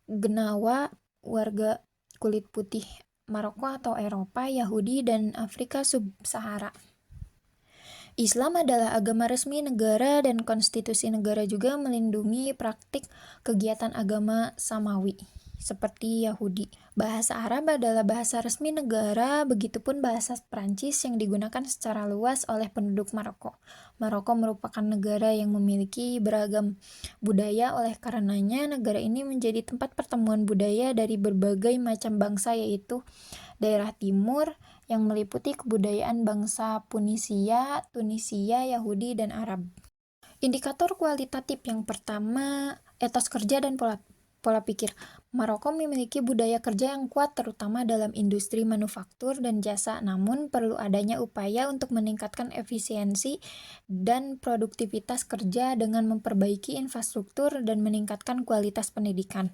Genawa, warga kulit putih Maroko atau Eropa, Yahudi, dan Afrika Sub-Sahara. Islam adalah agama resmi negara dan konstitusi negara juga melindungi praktik kegiatan agama samawi, seperti Yahudi. Bahasa Arab adalah bahasa resmi negara, begitupun bahasa Prancis yang digunakan secara luas oleh penduduk Maroko. Maroko merupakan negara yang memiliki beragam budaya, oleh karenanya negara ini menjadi tempat pertemuan budaya dari berbagai macam bangsa, yaitu daerah timur, yang meliputi kebudayaan bangsa Punisia, Tunisia, Yahudi, dan Arab. Indikator kualitatif yang pertama, etos kerja dan pola pikir. Maroko memiliki budaya kerja yang kuat terutama dalam industri manufaktur dan jasa, namun perlu adanya upaya untuk meningkatkan efisiensi dan produktivitas kerja dengan memperbaiki infrastruktur dan meningkatkan kualitas pendidikan.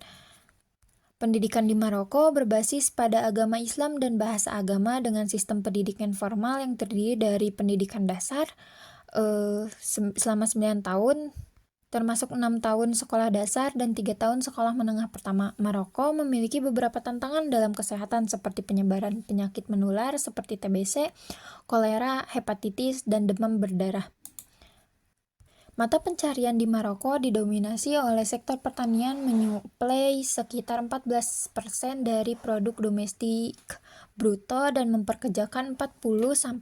Pendidikan di Maroko berbasis pada agama Islam dan bahasa agama dengan sistem pendidikan formal yang terdiri dari pendidikan dasar selama 9 tahun, termasuk 6 tahun sekolah dasar dan 3 tahun sekolah menengah pertama. Maroko memiliki beberapa tantangan dalam kesehatan seperti penyebaran penyakit menular seperti TBC, kolera, hepatitis, dan demam berdarah. Mata pencarian di Maroko didominasi oleh sektor pertanian, menyuplai sekitar 14% dari produk domestik bruto dan memperkerjakan 40-45%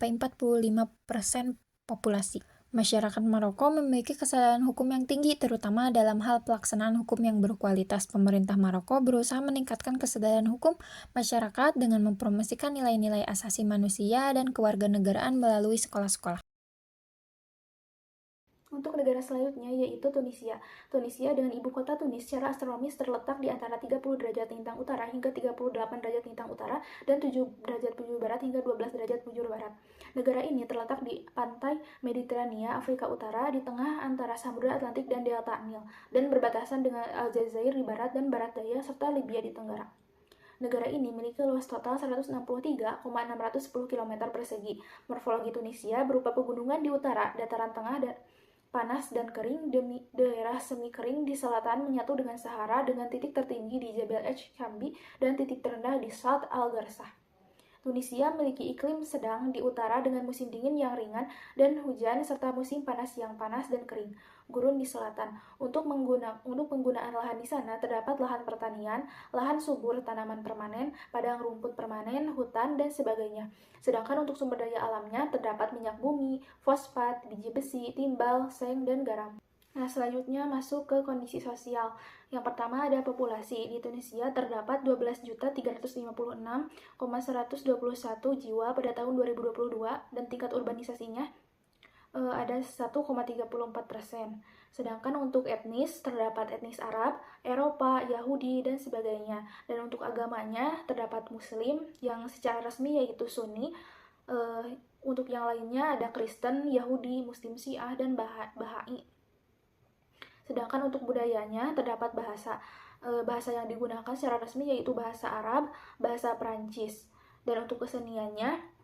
populasi. Masyarakat Maroko memiliki kesadaran hukum yang tinggi, terutama dalam hal pelaksanaan hukum yang berkualitas. Pemerintah Maroko berusaha meningkatkan kesadaran hukum masyarakat dengan mempromosikan nilai-nilai asasi manusia dan kewarganegaraan melalui sekolah-sekolah. Untuk negara selanjutnya yaitu Tunisia. Tunisia dengan ibu kota Tunis secara astronomis terletak di antara 30 derajat lintang utara hingga 38 derajat lintang utara dan 7 derajat bujur barat hingga 12 derajat bujur barat. Negara ini terletak di pantai Mediterania, Afrika Utara, di tengah antara Samudra Atlantik dan Delta Nil, dan berbatasan dengan Aljazair di barat dan barat daya serta Libya di tenggara. Negara ini memiliki luas total 163,610 km persegi. Morfologi Tunisia berupa pegunungan di utara, dataran tengah panas dan kering, daerah semi kering di selatan menyatu dengan Sahara dengan titik tertinggi di Jebel Chambi dan titik terendah di Salt Al-Garsah. Tunisia memiliki iklim sedang di utara dengan musim dingin yang ringan dan hujan serta musim panas yang panas dan kering. Gurun di selatan. Untuk penggunaan lahan di sana terdapat lahan pertanian, lahan subur tanaman permanen, padang rumput permanen, hutan, dan sebagainya. Sedangkan untuk sumber daya alamnya terdapat minyak bumi, fosfat, biji besi, timbal, seng, dan garam. Nah, selanjutnya masuk ke kondisi sosial. Yang pertama ada populasi. Di Tunisia terdapat 12.356,121 jiwa pada tahun 2022 dan tingkat urbanisasinya ada 1,34%. Sedangkan untuk etnis terdapat etnis Arab, Eropa, Yahudi, dan sebagainya. Dan untuk agamanya terdapat Muslim yang secara resmi yaitu Sunni. Untuk yang lainnya ada Kristen, Yahudi, Muslim Syiah, dan Bahai. Sedangkan untuk budayanya terdapat bahasa yang digunakan secara resmi yaitu bahasa Arab, bahasa Prancis. Dan untuk keseniannya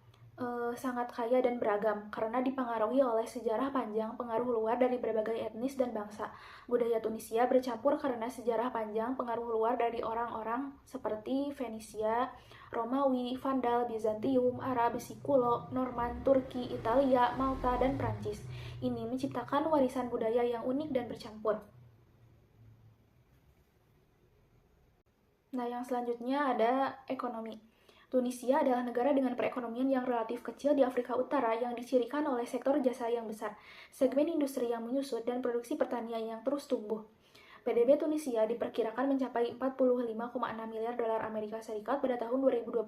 sangat kaya dan beragam karena dipengaruhi oleh sejarah panjang pengaruh luar dari berbagai etnis dan bangsa. Budaya Tunisia bercampur karena sejarah panjang pengaruh luar dari orang-orang seperti Fenisia, Romawi, Vandal, Bizantium, Arab, Sikulo, Norman, Turki, Italia, Malta, dan Prancis. Ini menciptakan warisan budaya yang unik dan bercampur. Nah, yang selanjutnya ada ekonomi. Tunisia adalah negara dengan perekonomian yang relatif kecil di Afrika Utara yang dicirikan oleh sektor jasa yang besar, segmen industri yang menyusut, dan produksi pertanian yang terus tumbuh. PDB Tunisia diperkirakan mencapai 45,6 miliar dolar Amerika Serikat pada tahun 2022,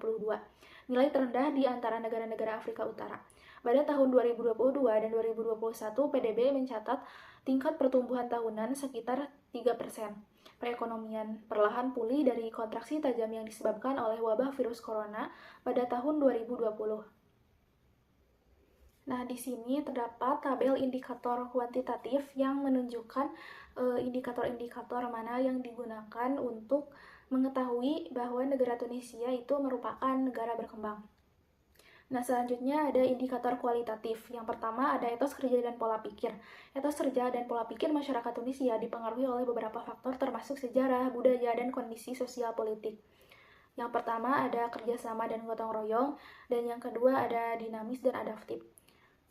nilai terendah di antara negara-negara Afrika Utara. Pada tahun 2022 dan 2021, PDB mencatat tingkat pertumbuhan tahunan sekitar 3%. Perekonomian perlahan pulih dari kontraksi tajam yang disebabkan oleh wabah virus corona pada tahun 2020. Nah, di sini terdapat tabel indikator kuantitatif yang menunjukkan indikator-indikator mana yang digunakan untuk mengetahui bahwa negara Tunisia itu merupakan negara berkembang. Nah, selanjutnya ada indikator kualitatif. Yang pertama ada etos kerja dan pola pikir. Etos kerja dan pola pikir masyarakat Tunisia dipengaruhi oleh beberapa faktor termasuk sejarah, budaya, dan kondisi sosial politik. Yang pertama ada kerjasama dan gotong royong, dan yang kedua ada dinamis dan adaptif.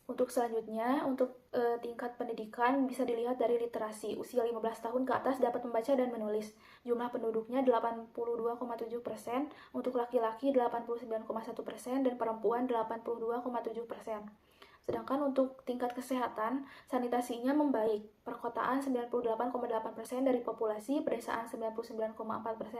Untuk selanjutnya, untuk tingkat pendidikan bisa dilihat dari literasi. Usia 15 tahun ke atas dapat membaca dan menulis. Jumlah penduduknya 82,7%, untuk laki-laki 89,1% dan perempuan 82,7%. Sedangkan untuk tingkat kesehatan, sanitasinya membaik. Perkotaan 98,8% dari populasi, pedesaan 99,4%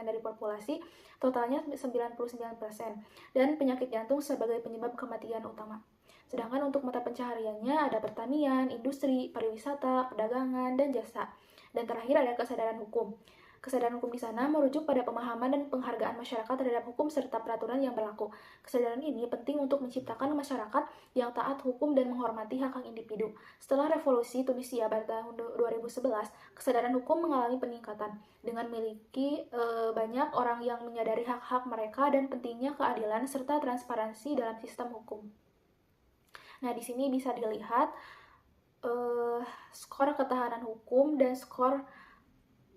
dari populasi, totalnya 99%, dan penyakit jantung sebagai penyebab kematian utama. Sedangkan untuk mata pencahariannya ada pertanian, industri, pariwisata, perdagangan, dan jasa. Dan terakhir ada kesadaran hukum. Kesadaran hukum di sana merujuk pada pemahaman dan penghargaan masyarakat terhadap hukum serta peraturan yang berlaku. Kesadaran ini penting untuk menciptakan masyarakat yang taat hukum dan menghormati hak-hak individu. Setelah revolusi Tunisia pada tahun 2011, kesadaran hukum mengalami peningkatan dengan memiliki banyak orang yang menyadari hak-hak mereka dan pentingnya keadilan serta transparansi dalam sistem hukum. Nah, di sini bisa dilihat skor ketahanan hukum dan skor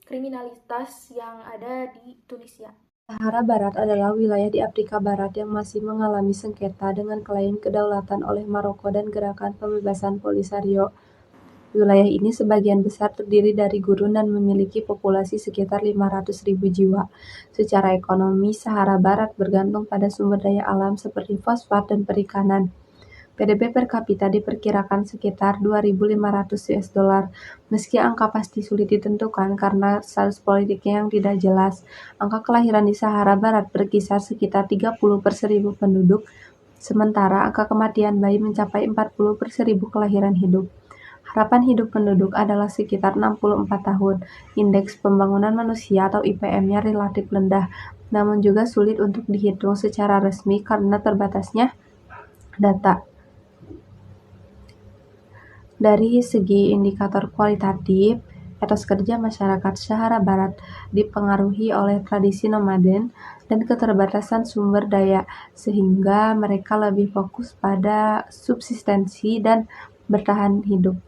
kriminalitas yang ada di Tunisia. Sahara Barat adalah wilayah di Afrika Barat yang masih mengalami sengketa dengan klaim kedaulatan oleh Maroko dan gerakan pembebasan Polisario. Wilayah ini sebagian besar terdiri dari gurun dan memiliki populasi sekitar 500.000 jiwa. Secara ekonomi, Sahara Barat bergantung pada sumber daya alam seperti fosfat dan perikanan. PDB per kapita diperkirakan sekitar 2.500 US dollar. Meski angka pasti sulit ditentukan karena status politiknya yang tidak jelas, angka kelahiran di Sahara Barat berkisar sekitar 30 per 1.000 penduduk, sementara angka kematian bayi mencapai 40 per 1.000 kelahiran hidup. Harapan hidup penduduk adalah sekitar 64 tahun. Indeks pembangunan manusia atau IPM-nya relatif rendah, namun juga sulit untuk dihitung secara resmi karena terbatasnya data. Dari segi indikator kualitatif, etos kerja masyarakat Sahara Barat dipengaruhi oleh tradisi nomaden dan keterbatasan sumber daya, sehingga mereka lebih fokus pada subsistensi dan bertahan hidup.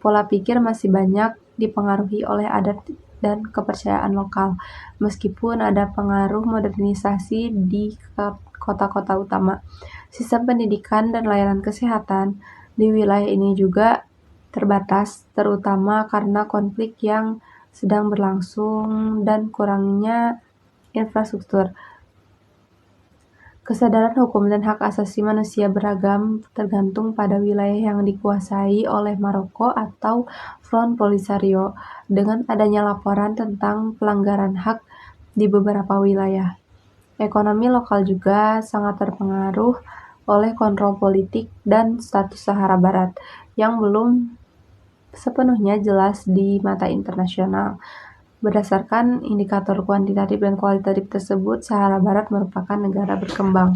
Pola pikir masih banyak dipengaruhi oleh adat dan kepercayaan lokal, meskipun ada pengaruh modernisasi di kota-kota utama. Sistem pendidikan dan layanan kesehatan di wilayah ini juga terbatas, terutama karena konflik yang sedang berlangsung dan kurangnya infrastruktur. Kesadaran hukum dan hak asasi manusia beragam tergantung pada wilayah yang dikuasai oleh Maroko atau Front Polisario, dengan adanya laporan tentang pelanggaran hak di beberapa wilayah. Ekonomi lokal juga sangat terpengaruh oleh kontrol politik dan status Sahara Barat yang belum sepenuhnya jelas di mata internasional. Berdasarkan indikator kuantitatif dan kualitatif tersebut, Sahara Barat merupakan negara berkembang.